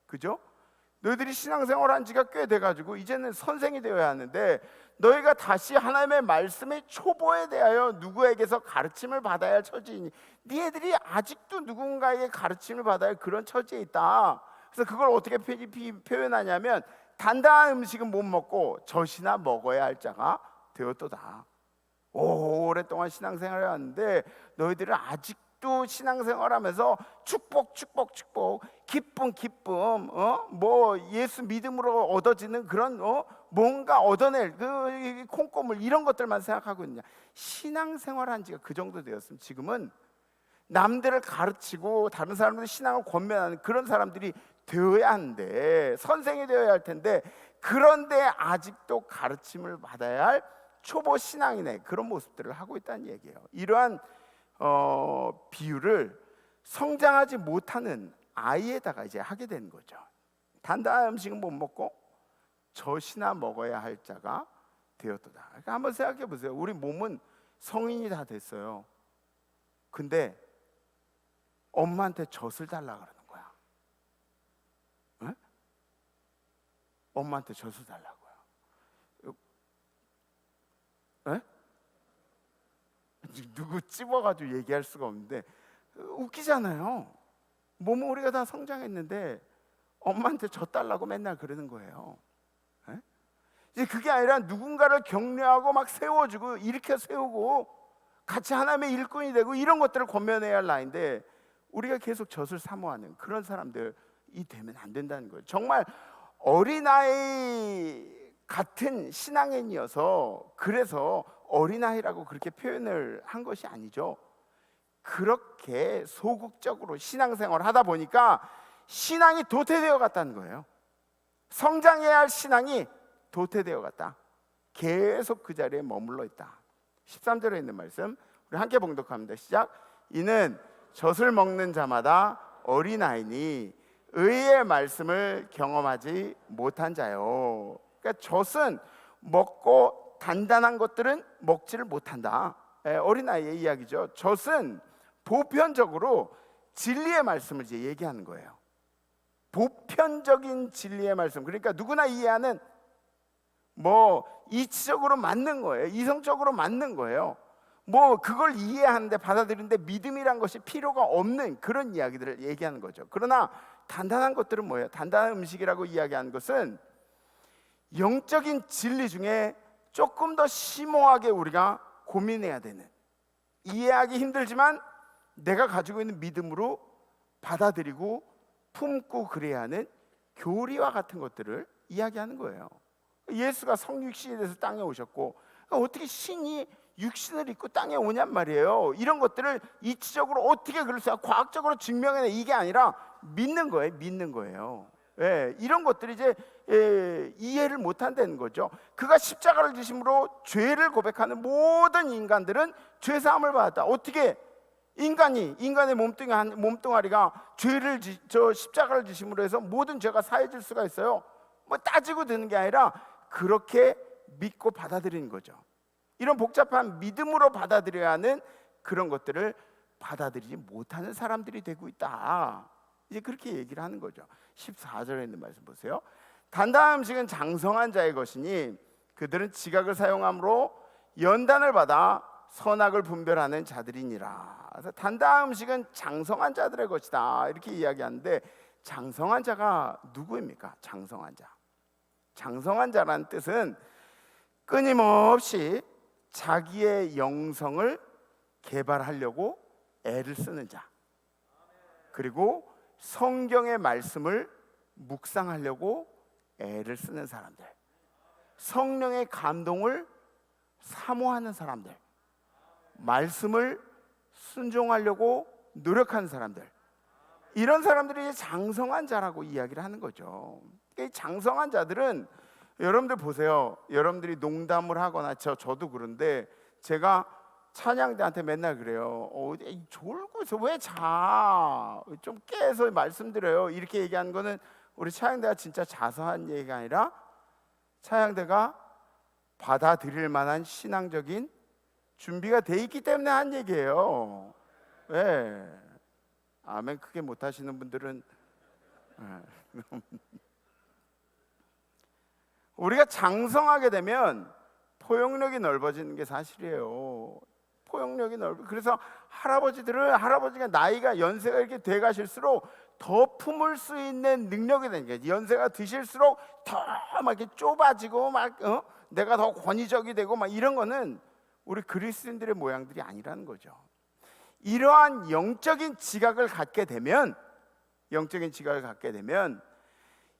그죠? 너희들이 신앙생활한 지가 꽤 돼가지고 이제는 선생이 되어야 하는데 너희가 다시 하나님의 말씀의 초보에 대하여 누구에게서 가르침을 받아야 할 처지이니 네 애들이 아직도 누군가에게 가르침을 받아야 할 그런 처지에 있다. 그래서 그걸 어떻게 표현하냐면 단단한 음식은 못 먹고 젖이나 먹어야 할 자가 되었도다. 오랫동안 신앙생활을 하는데 너희들은 아직도 신앙생활하면서 축복 기쁨 뭐 예수 믿음으로 얻어지는 그런 뭔가 얻어낼 그 콩고물 이런 것들만 생각하고 있느냐. 신앙생활한 지가 그 정도 되었으면 지금은 남들을 가르치고 다른 사람들 신앙을 권면하는 그런 사람들이 되어야 하는데 선생이 되어야 할 텐데 그런데 아직도 가르침을 받아야 할 초보 신앙인의 그런 모습들을 하고 있다는 얘기예요. 이러한 비유를 성장하지 못하는 아이에다가 이제 하게 되는 거죠. 단단한 음식은 못 먹고 젖이나 먹어야 할 자가 되었도다. 그러니까 한번 생각해 보세요. 우리 몸은 성인이 다 됐어요. 근데 엄마한테 젖을 달라 그러는 거야. 네? 엄마한테 젖을 달라고요. 네? 누구 찝어가지고 얘기할 수가 없는데 웃기잖아요. 몸은 우리가 다 성장했는데 엄마한테 젖 달라고 맨날 그러는 거예요. 네? 이제 그게 아니라 누군가를 격려하고 막 세워주고 일으켜 세우고 같이 하나님의 일꾼이 되고 이런 것들을 권면해야 할 나이인데 우리가 계속 젖을 사모하는 그런 사람들이 되면 안 된다는 거예요. 정말 어린아이 같은 신앙인이어서 그래서 어린아이라고 그렇게 표현을 한 것이 아니죠. 그렇게 소극적으로 신앙생활을 하다 보니까 신앙이 도태되어 갔다는 거예요. 성장해야 할 신앙이 도태되어 갔다. 계속 그 자리에 머물러 있다. 13절에 있는 말씀 우리 함께 봉독합니다. 시작. 이는 젖을 먹는 자마다 어린아이니 의의 말씀을 경험하지 못한 자요. 그러니까 젖은 먹고 단단한 것들은 먹지를 못한다. 어린아이의 이야기죠. 젖은 보편적으로 진리의 말씀을 이제 얘기하는 거예요. 보편적인 진리의 말씀. 그러니까 누구나 이해하는 뭐 이치적으로 맞는 거예요. 이성적으로 맞는 거예요. 뭐 그걸 이해하는데 받아들이는데 믿음이란 것이 필요가 없는 그런 이야기들을 얘기하는 거죠. 그러나 단단한 것들은 뭐예요? 단단한 음식이라고 이야기하는 것은 영적인 진리 중에 조금 더 심오하게 우리가 고민해야 되는, 이해하기 힘들지만 내가 가지고 있는 믿음으로 받아들이고 품고 그래야 하는 교리와 같은 것들을 이야기하는 거예요. 예수가 성육신이 돼서 땅에 오셨고 어떻게 신이 육신을 입고 땅에 오냔 말이에요. 이런 것들을 이치적으로 어떻게 그럴 수 있어요? 과학적으로 증명해내 이게 아니라 믿는 거예요. 믿는 거예요. 예, 이런 것들이 이제 이해를 못한다는 거죠. 그가 십자가를 지심으로 죄를 고백하는 모든 인간들은 죄 사함을 받았다. 어떻게 인간의 몸뚱아리가 죄를 십자가를 지심으로 해서 모든 죄가 사해질 수가 있어요? 뭐 따지고 드는 게 아니라 그렇게 믿고 받아들이는 거죠. 이런 복잡한 믿음으로 받아들여야 하는 그런 것들을 받아들이지 못하는 사람들이 되고 있다. 이제 그렇게 얘기를 하는 거죠. 14절에 있는 말씀 보세요. 단단한 음식은 장성한 자의 것이니 그들은 지각을 사용함으로 연단을 받아 선악을 분별하는 자들이니라. 그래서 단단한 음식은 장성한 자들의 것이다. 이렇게 이야기하는데 장성한 자가 누구입니까? 장성한 자. 장성한 자라는 뜻은 끊임없이 자기의 영성을 개발하려고 애를 쓰는 자, 그리고 성경의 말씀을 묵상하려고 애를 쓰는 사람들, 성령의 감동을 사모하는 사람들, 말씀을 순종하려고 노력하는 사람들, 이런 사람들이 장성한 자라고 이야기를 하는 거죠. 이 장성한 자들은 여러분들 보세요. 여러분들이 농담을 하거나 저도 그런데 제가 찬양대한테 맨날 그래요. 졸고서 왜 자? 좀 깨서 말씀드려요. 이렇게 얘기하는 거는 우리 찬양대가 진짜 자서한 얘기가 아니라 찬양대가 받아들일 만한 신앙적인 준비가 돼 있기 때문에 한 얘기예요. 네. 아멘 크게 못하시는 분들은 우리가 장성하게 되면 포용력이 넓어지는 게 사실이에요. 포용력이 그래서 할아버지가 나이가 연세가 이렇게 돼 가실수록 더 품을 수 있는 능력이 되는 거예요. 연세가 드실수록 더 막 이렇게 좁아지고 내가 더 권위적이 되고 막 이런 거는 우리 그리스도인들의 모양들이 아니라는 거죠. 이러한 영적인 지각을 갖게 되면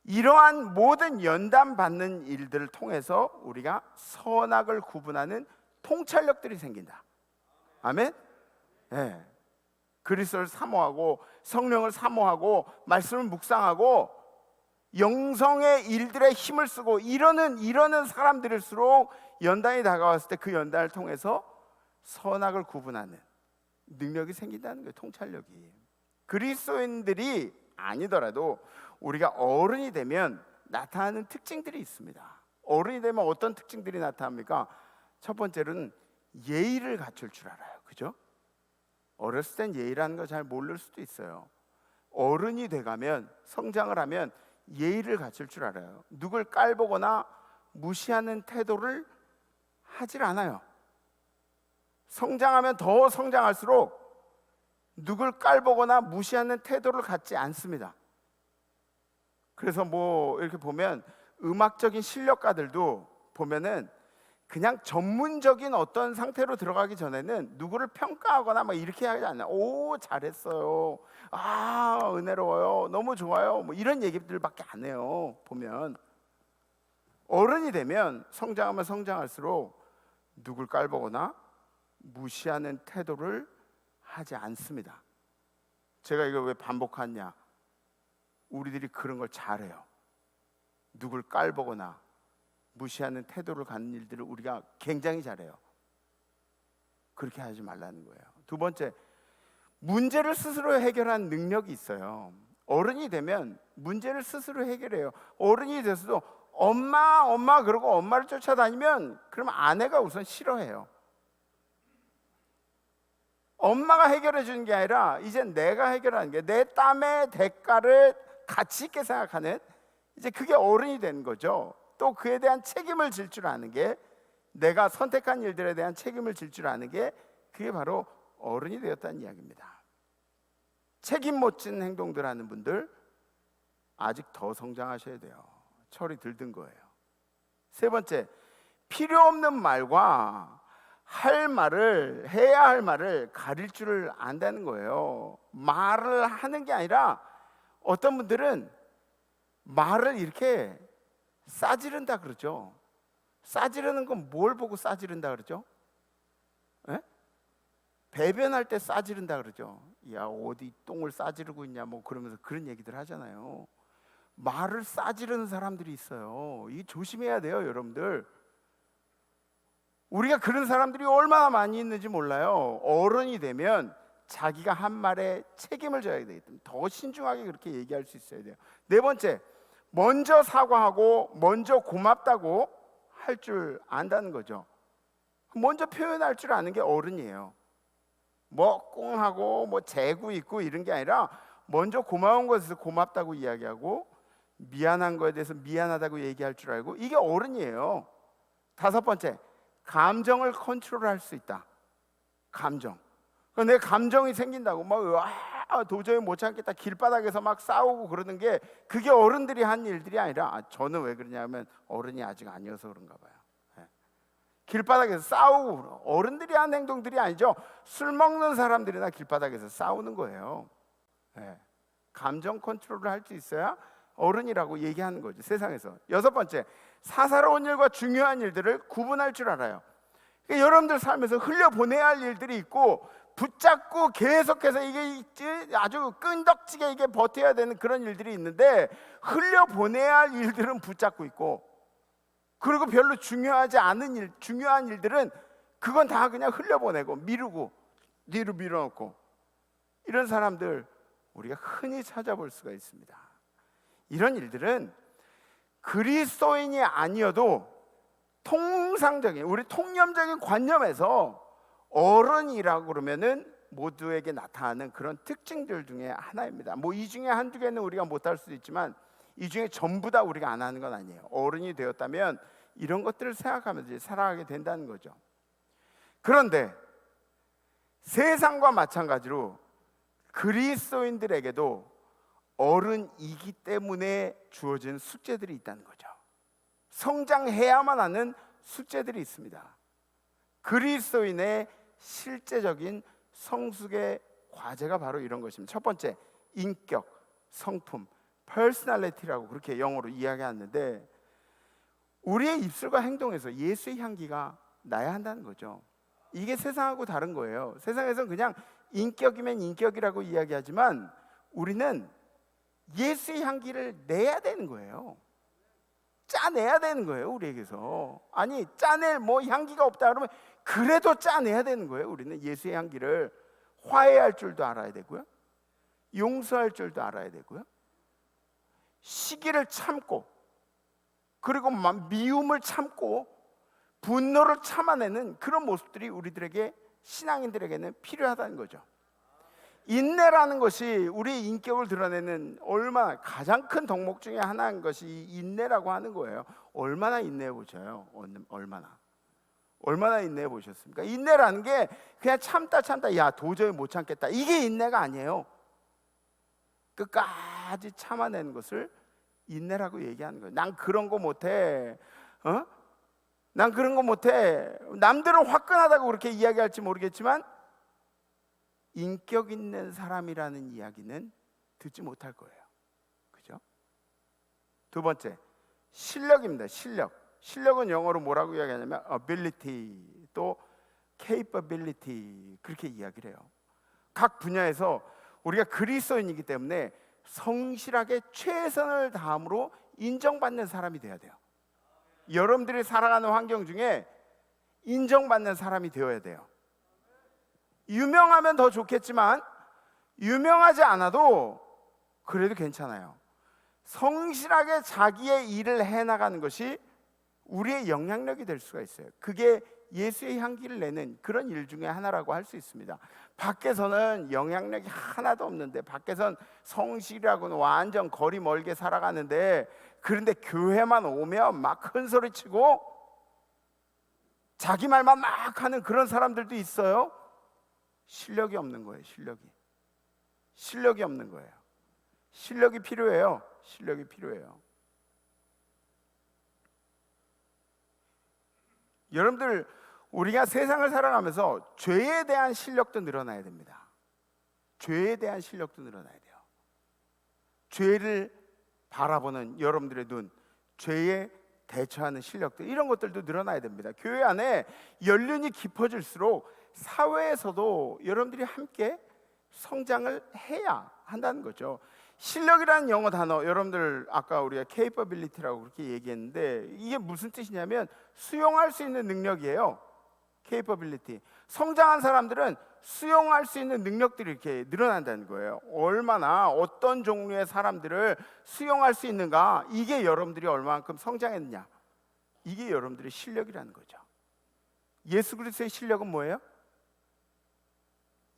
이러한 모든 연단 받는 일들을 통해서 우리가 선악을 구분하는 통찰력들이 생긴다. 아멘? 네. 그리스도를 사모하고 성령을 사모하고 말씀을 묵상하고 영성의 일들에 힘을 쓰고 이러는 사람들일수록 연단이 다가왔을 때 그 연단을 통해서 선악을 구분하는 능력이 생긴다는 거예요. 통찰력이. 그리스도인들이 아니더라도 우리가 어른이 되면 나타나는 특징들이 있습니다. 어른이 되면 어떤 특징들이 나타납니까? 첫 번째는 예의를 갖출 줄 알아요. 그죠? 어렸을 땐 예의라는 거 잘 모를 수도 있어요. 어른이 돼가면, 성장을 하면 예의를 갖출 줄 알아요. 누굴 깔보거나 무시하는 태도를 하질 않아요. 성장하면 더 성장할수록 누굴 깔보거나 무시하는 태도를 갖지 않습니다. 그래서 뭐 이렇게 보면 음악적인 실력가들도 보면은 그냥 전문적인 어떤 상태로 들어가기 전에는 누구를 평가하거나 막 이렇게 하지 않아요. 오, 잘했어요. 아, 은혜로워요. 너무 좋아요. 뭐 이런 얘기들밖에 안 해요. 보면 어른이 되면 성장하면 성장할수록 누굴 깔보거나 무시하는 태도를 하지 않습니다. 제가 이걸 왜 반복하냐? 우리들이 그런 걸 잘해요. 누굴 깔보거나 무시하는 태도를 갖는 일들을 우리가 굉장히 잘해요. 그렇게 하지 말라는 거예요. 두 번째, 문제를 스스로 해결하는 능력이 있어요. 어른이 되면 문제를 스스로 해결해요. 어른이 돼서도 엄마 그러고 엄마를 쫓아다니면 그러면 아내가 우선 싫어해요. 엄마가 해결해 주는 게 아니라 이제 내가 해결하는 게, 내 땀의 대가를 가치 있게 생각하는, 이제 그게 어른이 되는 거죠. 또 그에 대한 책임을 질 줄 아는 게, 내가 선택한 일들에 대한 책임을 질 줄 아는 게, 그게 바로 어른이 되었다는 이야기입니다. 책임 못 지는 행동들 하는 분들 아직 더 성장하셔야 돼요. 철이 들든 거예요. 세 번째, 필요 없는 말과 해야 할 말을 가릴 줄을 안다는 거예요. 말을 하는 게 아니라 어떤 분들은 말을 이렇게 싸지른다 그러죠. 싸지르는 건 뭘 보고 싸지른다 그러죠? 에? 배변할 때 싸지른다 그러죠. 야, 어디 똥을 싸지르고 있냐 뭐 그러면서 그런 얘기들 하잖아요. 말을 싸지르는 사람들이 있어요. 이게 조심해야 돼요, 여러분들. 우리가 그런 사람들이 얼마나 많이 있는지 몰라요. 어른이 되면 자기가 한 말에 책임을 져야 되기 때문에 더 신중하게 그렇게 얘기할 수 있어야 돼요. 네 번째, 먼저 사과하고 먼저 고맙다고 할 줄 안다는 거죠. 먼저 표현할 줄 아는 게 어른이에요. 뭐 꽁하고 뭐 재구 있고 이런 게 아니라 먼저 고마운 것에서 고맙다고 이야기하고 미안한 거에 대해서 미안하다고 얘기할 줄 알고, 이게 어른이에요. 다섯 번째, 감정을 컨트롤할 수 있다. 감정. 내 감정이 생긴다고 막 도저히 못 참겠다 길바닥에서 막 싸우고 그러는 게, 그게 어른들이 한 일들이 아니라, 저는 왜 그러냐면 어른이 아직 아니어서 그런가 봐요. 길바닥에서 싸우고, 어른들이 한 행동들이 아니죠. 술 먹는 사람들이나 길바닥에서 싸우는 거예요. 감정 컨트롤을 할 수 있어야 어른이라고 얘기하는 거죠, 세상에서. 여섯 번째, 사사로운 일과 중요한 일들을 구분할 줄 알아요. 그러니까 여러분들 삶에서 흘려보내야 할 일들이 있고, 붙잡고 계속해서 이게 아주 끈덕지게 이게 버텨야 되는 그런 일들이 있는데, 흘려보내야 할 일들은 붙잡고 있고, 그리고 별로 중요하지 않은 일, 중요한 일들은 그건 다 그냥 흘려보내고 미루고 뒤로 밀어놓고, 이런 사람들 우리가 흔히 찾아볼 수가 있습니다. 이런 일들은 그리스도인이 아니어도 통상적인, 우리 통념적인 관념에서 어른이라고 그러면은 모두에게 나타나는 그런 특징들 중에 하나입니다. 뭐 이 중에 한두 개는 우리가 못할 수도 있지만, 이 중에 전부 다 우리가 안 하는 건 아니에요. 어른이 되었다면 이런 것들을 생각하면서 살아가게 된다는 거죠. 그런데 세상과 마찬가지로 그리스도인들에게도 어른이기 때문에 주어진 숙제들이 있다는 거죠. 성장해야만 하는 숙제들이 있습니다. 그리스도인의 실제적인 성숙의 과제가 바로 이런 것입니다. 첫 번째, 인격, 성품, personality라고 그렇게 영어로 이야기하는데, 우리의 입술과 행동에서 예수의 향기가 나야 한다는 거죠. 이게 세상하고 다른 거예요. 세상에서는 그냥 인격이면 인격이라고 이야기하지만 우리는 예수의 향기를 내야 되는 거예요. 짜내야 되는 거예요, 우리에게서. 아니, 짜낼 향기가 없다 그러면 그래도 짜내야 되는 거예요. 우리는 예수의 향기를 화해할 줄도 알아야 되고요, 용서할 줄도 알아야 되고요, 시기를 참고, 그리고 미움을 참고 분노를 참아내는 그런 모습들이 우리들에게, 신앙인들에게는 필요하다는 거죠. 인내라는 것이 우리의 인격을 드러내는 얼마나 가장 큰 덕목 중에 하나인 것이 인내라고 하는 거예요. 얼마나 인내해 보셔요? 얼마나 인내해 보셨습니까? 인내라는 게 그냥 참다 야 도저히 못 참겠다, 이게 인내가 아니에요. 끝까지 참아내는 것을 인내라고 얘기하는 거예요. 난 그런 거 못해. 난 그런 거 못해. 남들은 화끈하다고 그렇게 이야기할지 모르겠지만 인격 있는 사람이라는 이야기는 듣지 못할 거예요. 그죠? 두 번째, 실력입니다. 실력은 영어로 뭐라고 이야기하냐면 ability, 또 capability, 그렇게 이야기를 해요. 각 분야에서 우리가 그리스도인이기 때문에 성실하게 최선을 다함으로 인정받는 사람이 돼야 돼요. 여러분들이 살아가는 환경 중에 인정받는 사람이 되어야 돼요. 유명하면 더 좋겠지만 유명하지 않아도 그래도 괜찮아요. 성실하게 자기의 일을 해나가는 것이 우리의 영향력이 될 수가 있어요. 그게 예수의 향기를 내는 그런 일 중에 하나라고 할 수 있습니다. 밖에서는 영향력이 하나도 없는데, 밖에선 성실하고는 완전 거리 멀게 살아가는데, 그런데 교회만 오면 막 큰 소리 치고 자기 말만 막 하는 그런 사람들도 있어요. 실력이 없는 거예요. 실력이 없는 거예요. 실력이 필요해요. 여러분들, 우리가 세상을 살아가면서 죄에 대한 실력도 늘어나야 됩니다. 죄에 대한 실력도 늘어나야 돼요. 죄를 바라보는 여러분들의 눈, 죄에 대처하는 실력들, 이런 것들도 늘어나야 됩니다. 교회 안에 연륜이 깊어질수록 사회에서도 여러분들이 함께 성장을 해야 한다는 거죠. 실력이라는 영어 단어, 여러분들 아까 우리가 capability라고 그렇게 얘기했는데, 이게 무슨 뜻이냐면 수용할 수 있는 능력이에요. capability. 성장한 사람들은 수용할 수 있는 능력들이 이렇게 늘어난다는 거예요. 얼마나 어떤 종류의 사람들을 수용할 수 있는가, 이게 여러분들이 얼마만큼 성장했느냐, 이게 여러분들의 실력이라는 거죠. 예수 그리스도의 실력은 뭐예요?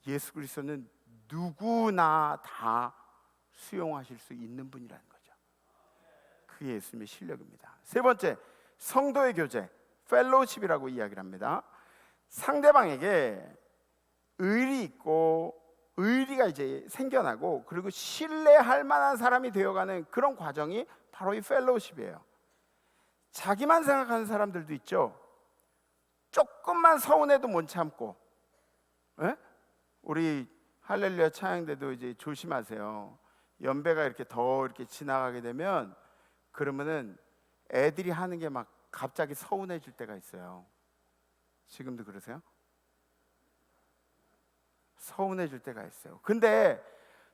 예수 그리스도는 누구나 다 수용하실 수 있는 분이라는 거죠. 그게 예수님의 실력입니다. 세 번째, 성도의 교제, 펠로우십이라고 이야기를 합니다. 상대방에게 의리 있고 의리가 이제 생겨나고, 그리고 신뢰할 만한 사람이 되어가는 그런 과정이 바로 이 펠로우십이에요. 자기만 생각하는 사람들도 있죠. 조금만 서운해도 못 참고, 우리 할렐루야 찬양대도 이제 조심하세요. 연배가 이렇게 더 이렇게 지나가게 되면, 그러면은 애들이 하는 게 막 갑자기 서운해질 때가 있어요. 지금도 그러세요? 서운해질 때가 있어요. 근데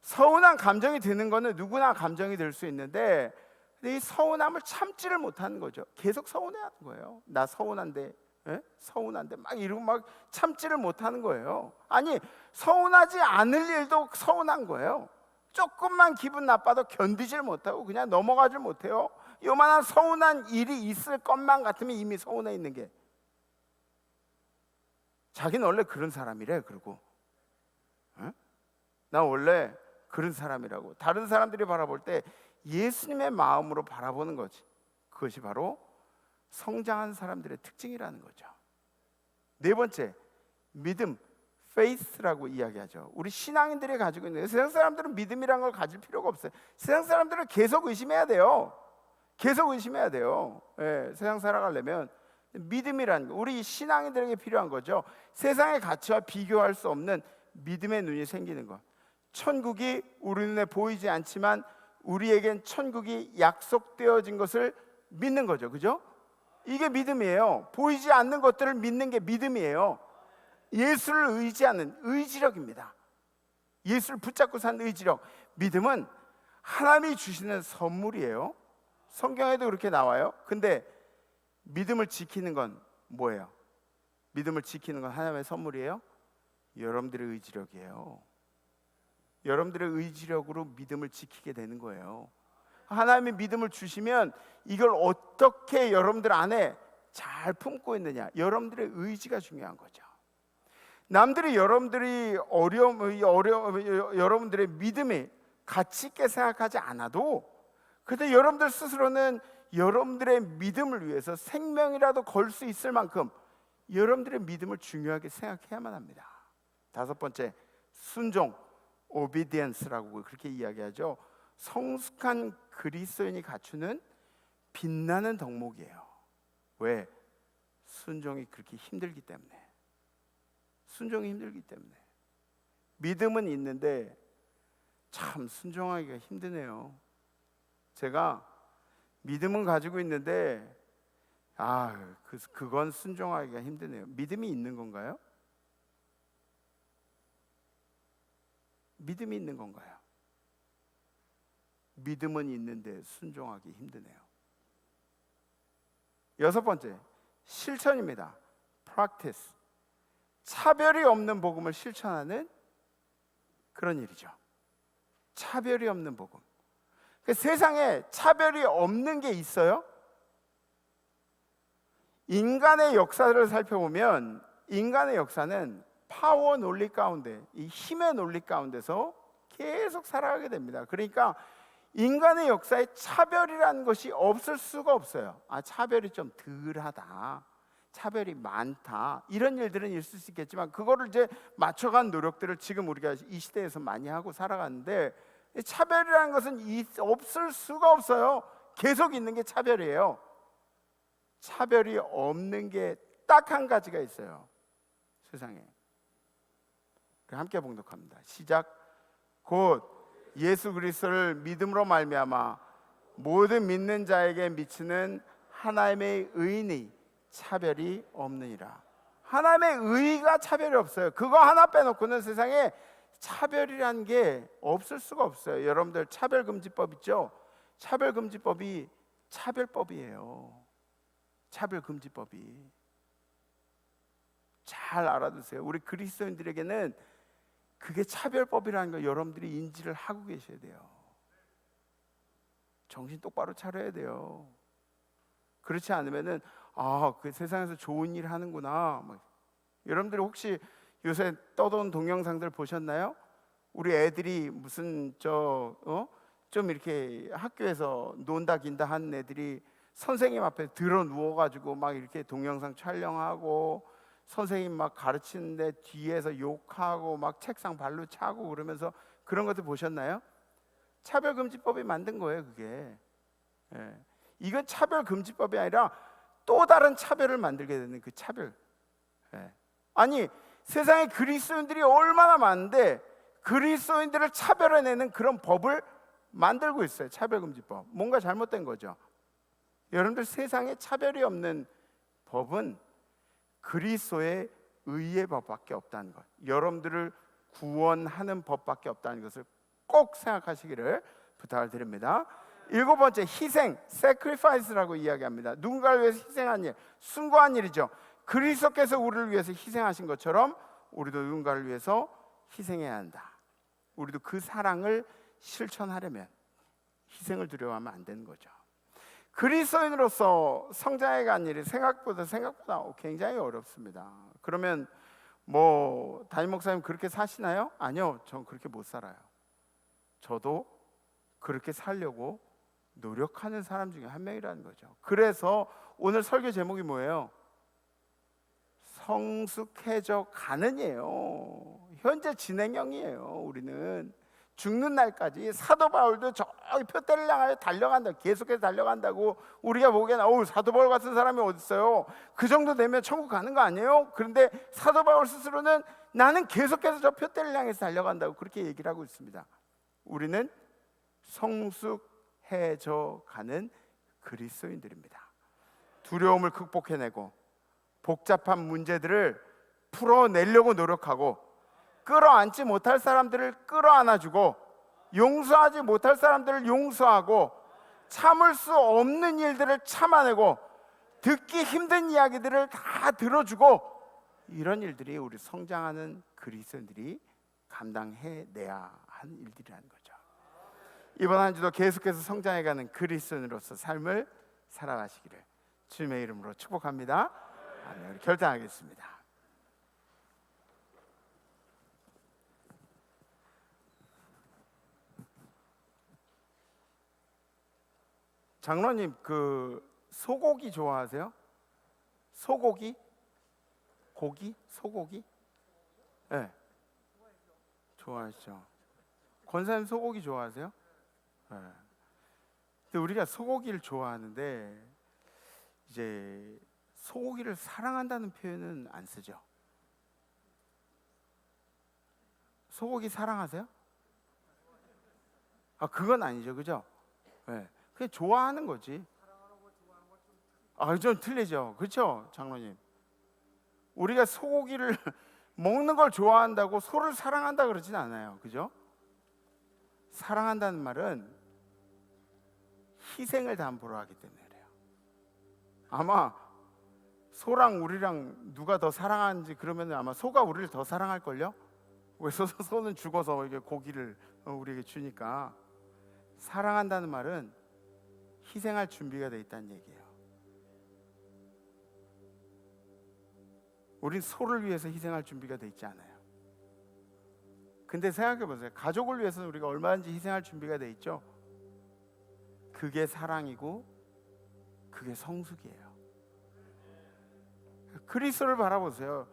서운한 감정이 드는 거는 누구나 감정이 들 수 있는데, 근데 이 서운함을 참지를 못하는 거죠. 계속 서운해하는 거예요. 나 서운한데, 서운한데 막 이러고 막 참지를 못하는 거예요. 아니, 서운하지 않을 일도 서운한 거예요. 조금만 기분 나빠도 견디질 못하고 그냥 넘어가질 못해요. 요만한 서운한 일이 있을 것만 같으면 이미 서운해 있는 게, 자기는 원래 그런 사람이래. 그리고 나 원래 그런 사람이라고. 다른 사람들이 바라볼 때 예수님의 마음으로 바라보는 거지. 그것이 바로 성장한 사람들의 특징이라는 거죠. 네 번째, 믿음, faith라고 이야기하죠. 우리 신앙인들이 가지고 있는, 세상 사람들은 믿음이란 걸 가질 필요가 없어요. 세상 사람들은 계속 의심해야 돼요. 계속 의심해야 돼요. 예, 세상 살아가려면 믿음이라는 거, 우리 신앙인들에게 필요한 거죠. 세상의 가치와 비교할 수 없는 믿음의 눈이 생기는 것. 천국이 우리 눈에 보이지 않지만 우리에겐 천국이 약속되어진 것을 믿는 거죠. 그죠? 이게 믿음이에요. 보이지 않는 것들을 믿는 게 믿음이에요. 예수를 의지하는 의지력입니다. 예수를 붙잡고 산 의지력. 믿음은 하나님이 주시는 선물이에요. 성경에도 그렇게 나와요. 근데 믿음을 지키는 건 뭐예요? 믿음을 지키는 건 하나님의 선물이에요? 여러분들의 의지력이에요. 여러분들의 의지력으로 믿음을 지키게 되는 거예요. 하나님이 믿음을 주시면 이걸 어떻게 여러분들 안에 잘 품고 있느냐, 여러분들의 의지가 중요한 거죠. 남들이 여러분들이 여러분들의 믿음이 가치 있게 생각하지 않아도, 그래도 여러분들 스스로는 여러분들의 믿음을 위해서 생명이라도 걸 수 있을 만큼 여러분들의 믿음을 중요하게 생각해야만 합니다. 다섯 번째, 순종, obedience라고 그렇게 이야기하죠. 성숙한 그리스도인이 갖추는 빛나는 덕목이에요. 왜? 순종이 그렇게 힘들기 때문에. 순종이 힘들기 때문에. 믿음은 있는데 참 순종하기가 힘드네요. 제가 믿음은 가지고 있는데 그건 순종하기가 힘드네요. 믿음이 있는 건가요? 믿음이 있는 건가요? 믿음은 있는데 순종하기 힘드네요. 여섯 번째, 실천입니다. practice. 차별이 없는 복음을 실천하는 그런 일이죠. 차별이 없는 복음. 세상에 차별이 없는 게 있어요? 인간의 역사를 살펴보면 인간의 역사는 파워 논리 가운데, 이 힘의 논리 가운데서 계속 살아가게 됩니다. 그러니까 인간의 역사에 차별이라는 것이 없을 수가 없어요. 차별이 좀 덜하다, 차별이 많다, 이런 일들은 있을 수 있겠지만 그거를 이제 맞춰간 노력들을 지금 우리가 이 시대에서 많이 하고 살아가는데, 차별이라는 것은 없을 수가 없어요. 계속 있는 게 차별이에요. 차별이 없는 게 딱 한 가지가 있어요, 세상에. 함께 봉독합니다. 시작. 곧 예수 그리스도를 믿음으로 말미암아 모든 믿는 자에게 미치는 하나님의 의인이 차별이 없느니라. 하나님의 의가 차별이 없어요. 그거 하나 빼놓고는 세상에 차별이라는 게 없을 수가 없어요. 여러분들 차별금지법 있죠? 차별금지법이 차별법이에요. 차별금지법이. 잘 알아두세요. 우리 그리스도인들에게는 그게 차별법이라는 걸 여러분들이 인지를 하고 계셔야 돼요. 정신 똑바로 차려야 돼요. 그렇지 않으면은 그 세상에서 좋은 일 하는구나. 여러분들이 혹시 요새 떠도는 동영상들 보셨나요? 우리 애들이 무슨 좀 이렇게 학교에서 논다 긴다 하는 애들이 선생님 앞에 들어 누워가지고 막 이렇게 동영상 촬영하고, 선생님 막 가르치는데 뒤에서 욕하고 막 책상 발로 차고 그러면서, 그런 것들 보셨나요? 차별금지법이 만든 거예요, 그게. 이건 차별금지법이 아니라 또 다른 차별을 만들게 되는 그 차별. 아니, 세상에 그리스도인들이 얼마나 많은데 그리스도인들을 차별해내는 그런 법을 만들고 있어요. 차별금지법. 뭔가 잘못된 거죠. 여러분들, 세상에 차별이 없는 법은 그리스도의 의의 법밖에 없다는 것, 여러분들을 구원하는 법밖에 없다는 것을 꼭 생각하시기를 부탁을 드립니다. 일곱 번째, 희생, sacrifice라고 이야기합니다. 누군가를 위해서 희생한 일, 숭고한 일이죠. 그리스도께서 우리를 위해서 희생하신 것처럼 우리도 누군가를 위해서 희생해야 한다. 우리도 그 사랑을 실천하려면 희생을 두려워하면 안 되는 거죠. 그리스도인으로서 성장해 간 일이 생각보다 굉장히 어렵습니다. 그러면 담임 목사님 그렇게 사시나요? 아니요, 전 그렇게 못 살아요. 저도 그렇게 살려고 노력하는 사람 중에 한 명이라는 거죠. 그래서 오늘 설교 제목이 뭐예요? 성숙해져 가는이에요. 현재 진행형이에요. 우리는 죽는 날까지. 사도 바울도 저기 표대를 향하여 달려간다, 계속해서 달려간다고. 우리가 보기에는 사도 바울 같은 사람이 어디 있어요? 그 정도 되면 천국 가는 거 아니에요? 그런데 사도 바울 스스로는 나는 계속해서 저 표대를 향해서 달려간다고 그렇게 얘기를 하고 있습니다. 우리는 성숙해져 가는 그리스도인들입니다. 두려움을 극복해내고 복잡한 문제들을 풀어내려고 노력하고, 끌어안지 못할 사람들을 끌어안아주고, 용서하지 못할 사람들을 용서하고, 참을 수 없는 일들을 참아내고, 듣기 힘든 이야기들을 다 들어주고, 이런 일들이 우리 성장하는 그리스도인들이 감당해내야 하는 일들이라는 거죠. 이번 한 주도 계속해서 성장해가는 그리스도인으로서 삶을 살아가시기를 주님의 이름으로 축복합니다. 아멘. 우리 결단하겠습니다. 장로님, 그 소고기 좋아하세요? 소고기? 고기? 소고기? 네. 좋아하시죠? 권사님 소고기 좋아하세요? 네. 근데 우리가 소고기를 좋아하는데 이제 소고기를 사랑한다는 표현은 안 쓰죠. 소고기 사랑하세요? 그건 아니죠, 그죠? 네. 그냥 좋아하는 거지. 좀 틀리죠, 그렇죠, 장로님? 우리가 소고기를 먹는 걸 좋아한다고 소를 사랑한다 그러진 않아요, 그죠? 사랑한다는 말은 희생을 담보로 하기 때문에 그래요. 아마 소랑 우리랑 누가 더 사랑하는지 그러면 아마 소가 우리를 더 사랑할걸요? 왜 소는 죽어서 이게 고기를 우리에게 주니까. 사랑한다는 말은 희생할 준비가 돼 있다는 얘기예요. 우린 소를 위해서 희생할 준비가 돼 있지 않아요. 근데 생각해 보세요. 가족을 위해서는 우리가 얼마든지 희생할 준비가 돼 있죠. 그게 사랑이고 그게 성숙이에요. 그리스도를 바라보세요.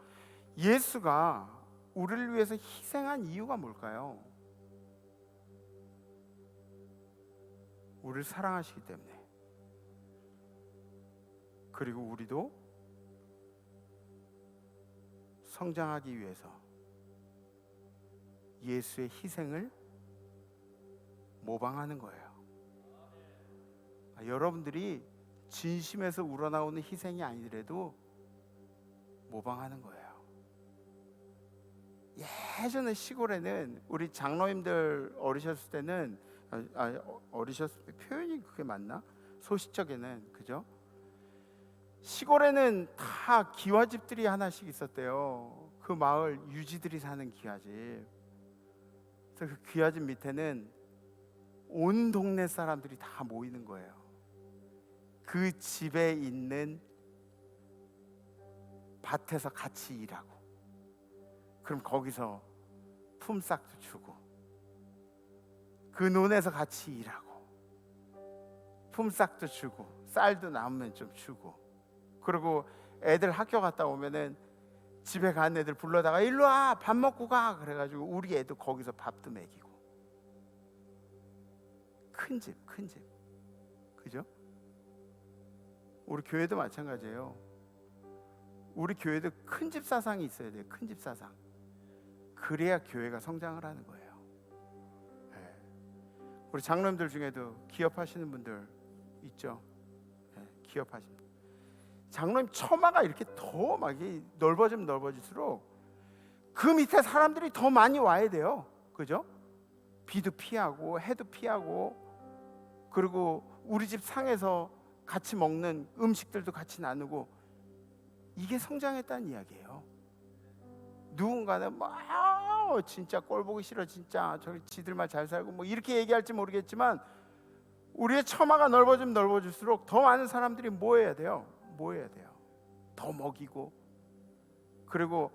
예수가 우리를 위해서 희생한 이유가 뭘까요? 우리를 사랑하시기 때문에. 그리고 우리도 성장하기 위해서 예수의 희생을 모방하는 거예요. 여러분들이 진심에서 우러나오는 희생이 아니더라도 모방하는 거예요. 예전에 시골에는 우리 장로님들 어리셨을 때는 어리셨을 때 표현이 그게 맞나? 소시적에는, 그죠? 시골에는 다 기와집들이 하나씩 있었대요. 그 마을 유지들이 사는 기와집. 그래서 그 기와집 밑에는 온 동네 사람들이 다 모이는 거예요. 그 집에 있는 밭에서 같이 일하고, 그럼 거기서 품삯도 주고, 그 논에서 같이 일하고 품삯도 주고, 쌀도 남으면 좀 주고, 그리고 애들 학교 갔다 오면은 집에 간 애들 불러다가 일로 와, 밥 먹고 가, 그래가지고 우리 애도 거기서 밥도 먹이고. 큰 집, 그죠? 우리 교회도 마찬가지예요. 우리 교회도 큰 집 사상이 있어야 돼요. 큰 집 사상. 그래야 교회가 성장을 하는 거예요. 네. 우리 장로님들 중에도 기업하시는 분들 있죠. 네, 기업하시는. 장로님 처마가 이렇게 더 막 넓어지면 넓어질수록 그 밑에 사람들이 더 많이 와야 돼요. 그죠? 비도 피하고 해도 피하고, 그리고 우리 집 상에서 같이 먹는 음식들도 같이 나누고, 이게 성장했다는 이야기예요. 누군가는 진짜 꼴 보기 싫어, 진짜 저기 지들 말 잘 살고 뭐 이렇게 얘기할지 모르겠지만, 우리의 처마가 넓어지면 넓어질수록 더 많은 사람들이 뭐 해야 돼요? 더 먹이고, 그리고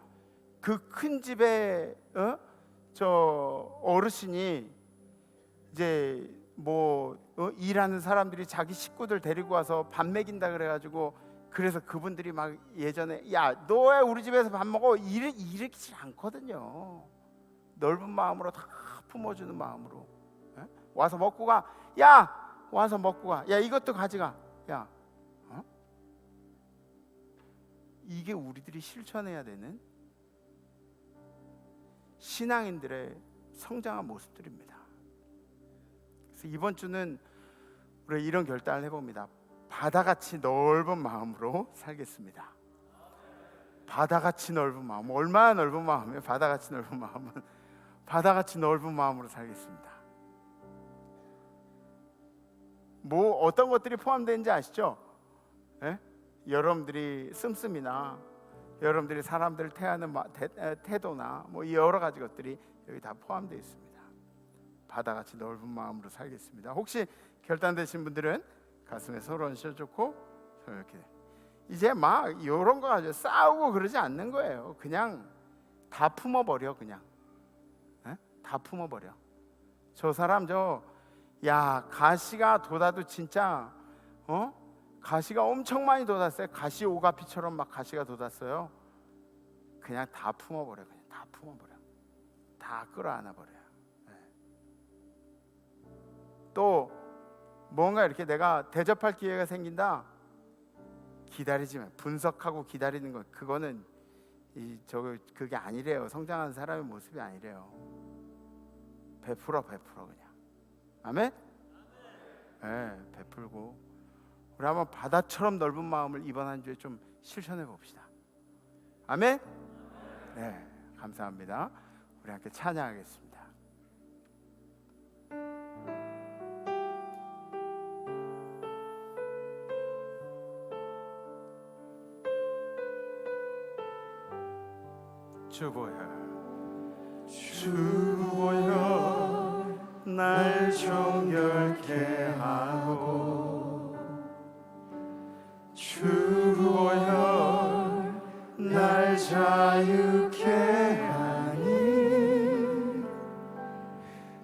그 큰 집에 저 어르신이 이제 뭐 일하는 사람들이 자기 식구들 데리고 와서 밥 먹인다 그래가지고, 그래서 그분들이 막 예전에 야 너 왜 우리 집에서 밥 먹어 이러지 않거든요. 넓은 마음으로 다 품어주는 마음으로, 예? 와서 먹고 가. 야 와서 먹고 가. 야 이것도 가져가. 야 이게 우리들이 실천해야 되는 신앙인들의 성장한 모습들입니다. 그래서 이번 주는 우리 이런 결단을 해봅니다. 바다같이 넓은 마음으로 살겠습니다. 바다같이 넓은 마음, 얼마나 넓은 마음이에요? 바다같이 넓은 마음은 바다같이 넓은 마음으로 살겠습니다. 뭐 어떤 것들이 포함되는지 아시죠? 예? 여러분들이 씀씀이나 여러분들이 사람들을 대하는 태도나 뭐 여러 가지 것들이 여기 다 포함되어 있습니다. 바다같이 넓은 마음으로 살겠습니다. 혹시 결단되신 분들은 가슴에 손을 얹어놓고 이렇게 이제 막 이런 거 가지고 싸우고 그러지 않는 거예요. 그냥 다 품어버려. 그냥 다 품어버려. 저 사람 야 가시가 돋아도 진짜 가시가 엄청 많이 돋았어요. 가시 오가피처럼 막 가시가 돋았어요. 그냥 다 품어버려. 그냥 다 품어버려. 다 끌어안아버려요. 네. 또 뭔가 이렇게 내가 대접할 기회가 생긴다, 기다리지 마. 분석하고 기다리는 것, 그거는 그게 아니래요. 성장하는 사람의 모습이 아니래요. 베풀어 그냥. 아멘? 네, 베풀고 우리 한번 바다처럼 넓은 마음을 이번 한 주에 좀 실천해 봅시다. 아멘? 네, 감사합니다. 우리 함께 찬양하겠습니다. 주보여 날 정결케 하고, 주보여 날 자유케 하니,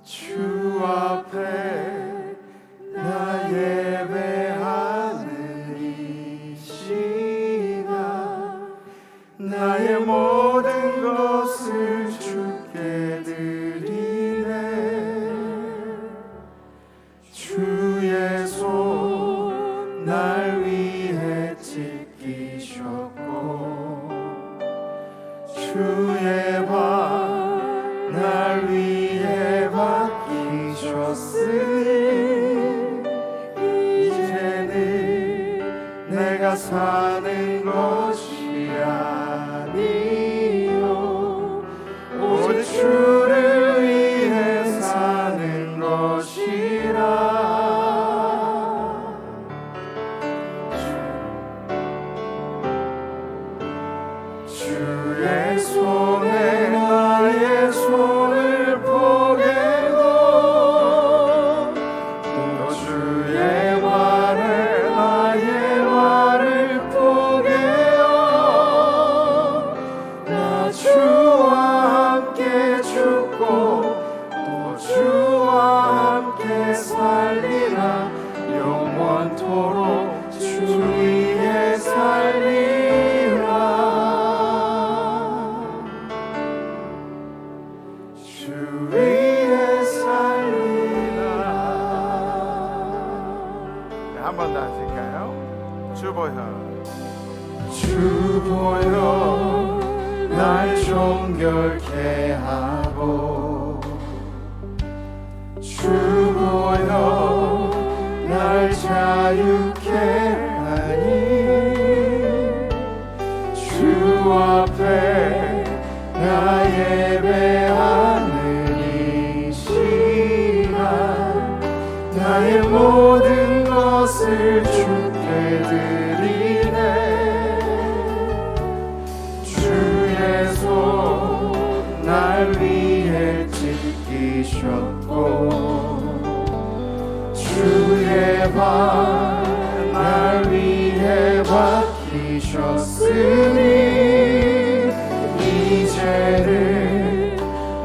주 앞에 나 예배하는 이 시간, 나의 모든 것을 주께 드리네. 주의 손 날 위해 찢기셨고, 주의 발 날 위해 박히셨으니, 이제는 내가 사는 것이 아니요 오직 주를 위해 사는 것이라. 주의 손에 나의 손을 포개고, 또 주의 발에 나의 발을 포개어, 나 주와 함께 죽고 또 주와 함께 살리라. 영원토록 주 위에 살리라. 주 위에 살리라. 한 번 더 하실까요? 주보여 날 정결케 하고, 주보여 날 자유케 하니, 주 앞에 나 예배하는 이 시간, 나의 모든 것을 주께 드리네. 주의 손 날 위해 찢기셨고, 주의 발 날 위해 박히셨으니, 이제는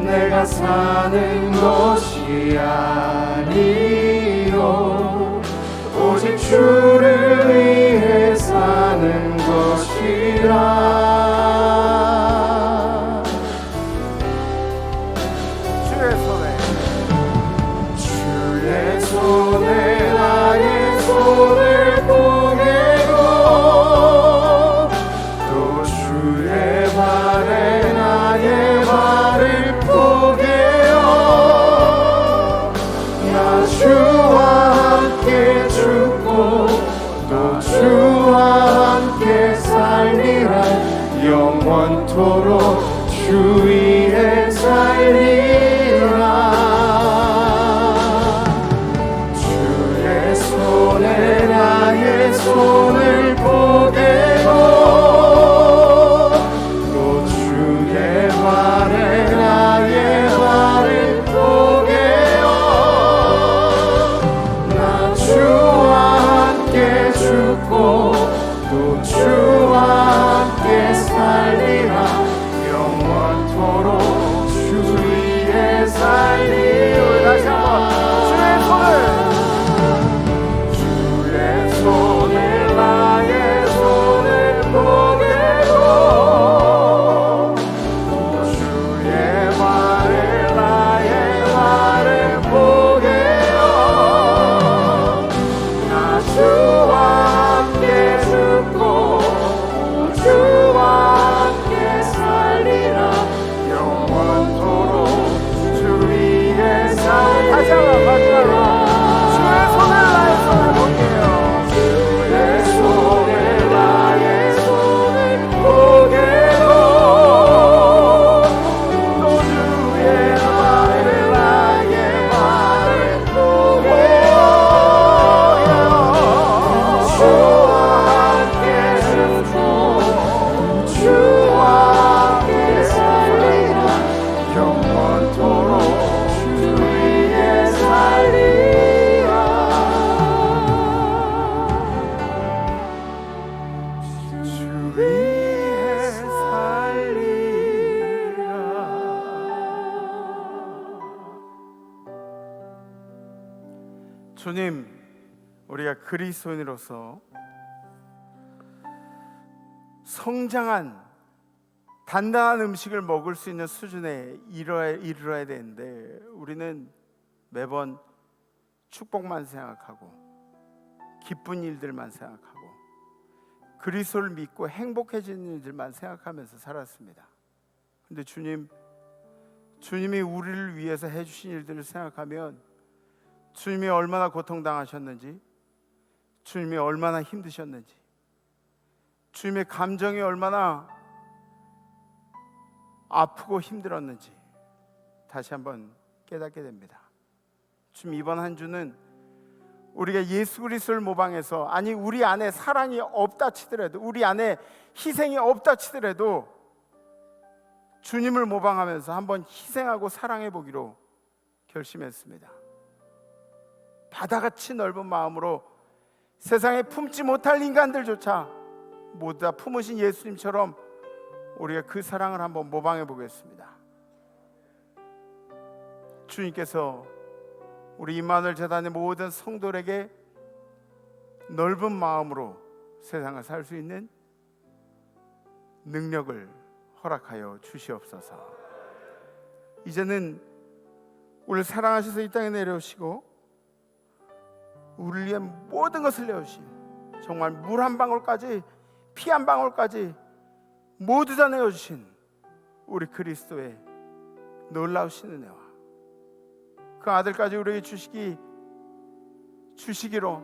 내가 사는 것이 아니요 살리오 오직 주를 위해 사는 것이라 주의 손에 나의 손을 포개고 또 주의 발에 나의 발을 포개어 나 주와 함께 죽고 또 주와 함께 살리라 영원토록 주 위에 살리라 주의 손에 나의 손을 포개고 또 주의 발에 나의 발을 포개어 나 주와 함께 죽고 또 주와 함께 살리라 영원토록 주 위에 살리오 다시 한번 주의 손을 나의 손을 포개고 또 주의 발을 나의 발을 포개어 나 주와 함께 죽고 주와 함께 살리라 영원토록 주 위에 살리라 다시 한번 마지막으로 주의 손을 나의 손을 볼게요 주의 손을 나의 손을 포개고 또 주의 발을 나의 발을 포개어 주와 함께 죽고 주와 함께 살리라 영원토록 주 위에 살리라 주 위에 살리라 주님 우리가 그리스도인으로서 성장한 단단한 음식을 먹을 수 있는 수준에 이르러야 되는데 우리는 매번 축복만 생각하고 기쁜 일들만 생각하고 그리스도를 믿고 행복해지는 일들만 생각하면서 살았습니다. 근데 주님이 우리를 위해서 해주신 일들을 생각하면 주님이 얼마나 고통당하셨는지 주님이 얼마나 힘드셨는지 주님의 감정이 얼마나 아프고 힘들었는지 다시 한번 깨닫게 됩니다. 주님 이번 한 주는 우리가 예수 그리스도를 모방해서 아니 우리 안에 사랑이 없다 치더라도 우리 안에 희생이 없다 치더라도 주님을 모방하면서 한번 희생하고 사랑해 보기로 결심했습니다. 바다같이 넓은 마음으로 세상에 품지 못할 인간들조차 모두 다 품으신 예수님처럼 우리가 그 사랑을 한번 모방해 보겠습니다. 주님께서 우리 임마누엘 재단의 모든 성도들에게 넓은 마음으로 세상을 살 수 있는 능력을 허락하여 주시옵소서. 이제는 우리를 사랑하셔서 이 땅에 내려오시고 우리를 위해 모든 것을 내어주신 정말 물 한 방울까지 피 한 방울까지 모두 다 내어주신 우리 그리스도의 놀라우신 은혜와 그 아들까지 우리에게 주시기로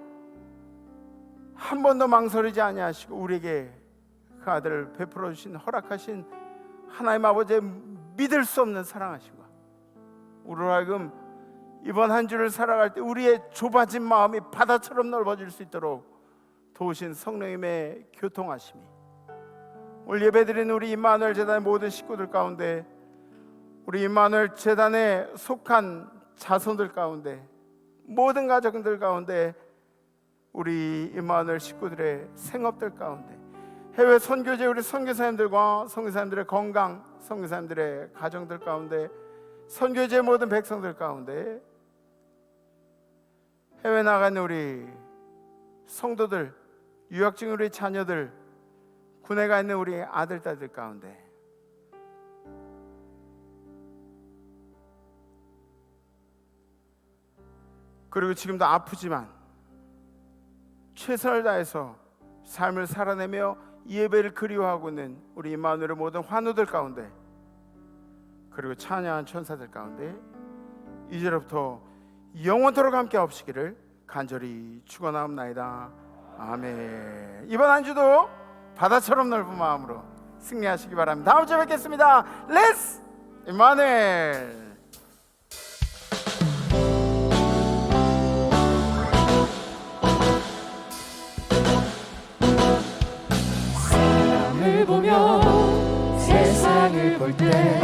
한 번도 망설이지 아니하시고 우리에게 그 아들을 베풀어 주신 허락하신 하나님 아버지의 믿을 수 없는 사랑하심과 우리로 하여금 이번 한 주를 살아갈 때 우리의 좁아진 마음이 바다처럼 넓어질 수 있도록 도우신 성령님의 교통하심이 오늘 예배드린 우리 임마누엘 재단의 모든 식구들 가운데 우리 임마누엘 재단에 속한 자손들 가운데 모든 가족들 가운데 우리 임마누엘 식구들의 생업들 가운데 해외 선교제 우리 선교사님들과 선교사님들의 건강 선교사님들의 가정들 가운데 선교제 모든 백성들 가운데 해외 나가는 우리 성도들, 유학 중인 우리 자녀들, 군에 가 있는 우리 아들, 딸들 가운데 그리고 지금도 아프지만 최선을 다해서 삶을 살아내며 이 예배를 그리워하고 있는 우리 임마누엘의 모든 환우들 가운데, 그리고 찬양한 천사들 가운데 이제부터 영원토록 함께 없으시기를 간절히 축원하옵나이다. 아멘. 이번 한 주도 바다처럼 넓은 마음으로 승리하시기 바랍니다. 다음 주에 뵙겠습니다. 렛츠 임마누엘. 사람을 보며 세상을 볼 때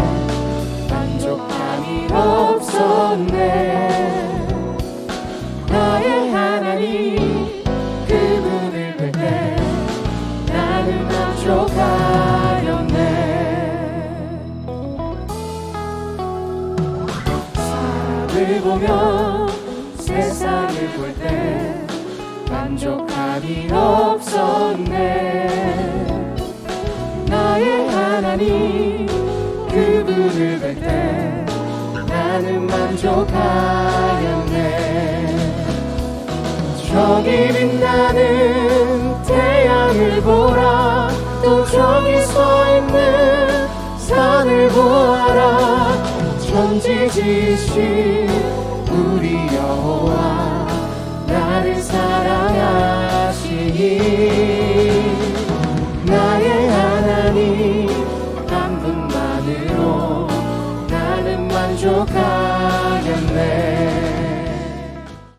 만족함이 없었네. 나의 하나님 그분을 볼 때 나는 만족하였네. 사람을 보며 세상을 볼 때 만족함이 없었네. 나의 하나님 그분을 볼 때 나는 만족하였네. 저기 빛나는 태양을 보라. 또 저기 서 있는 산을 보아라. 천지 지으신 우리 여호와 나를 사랑하시니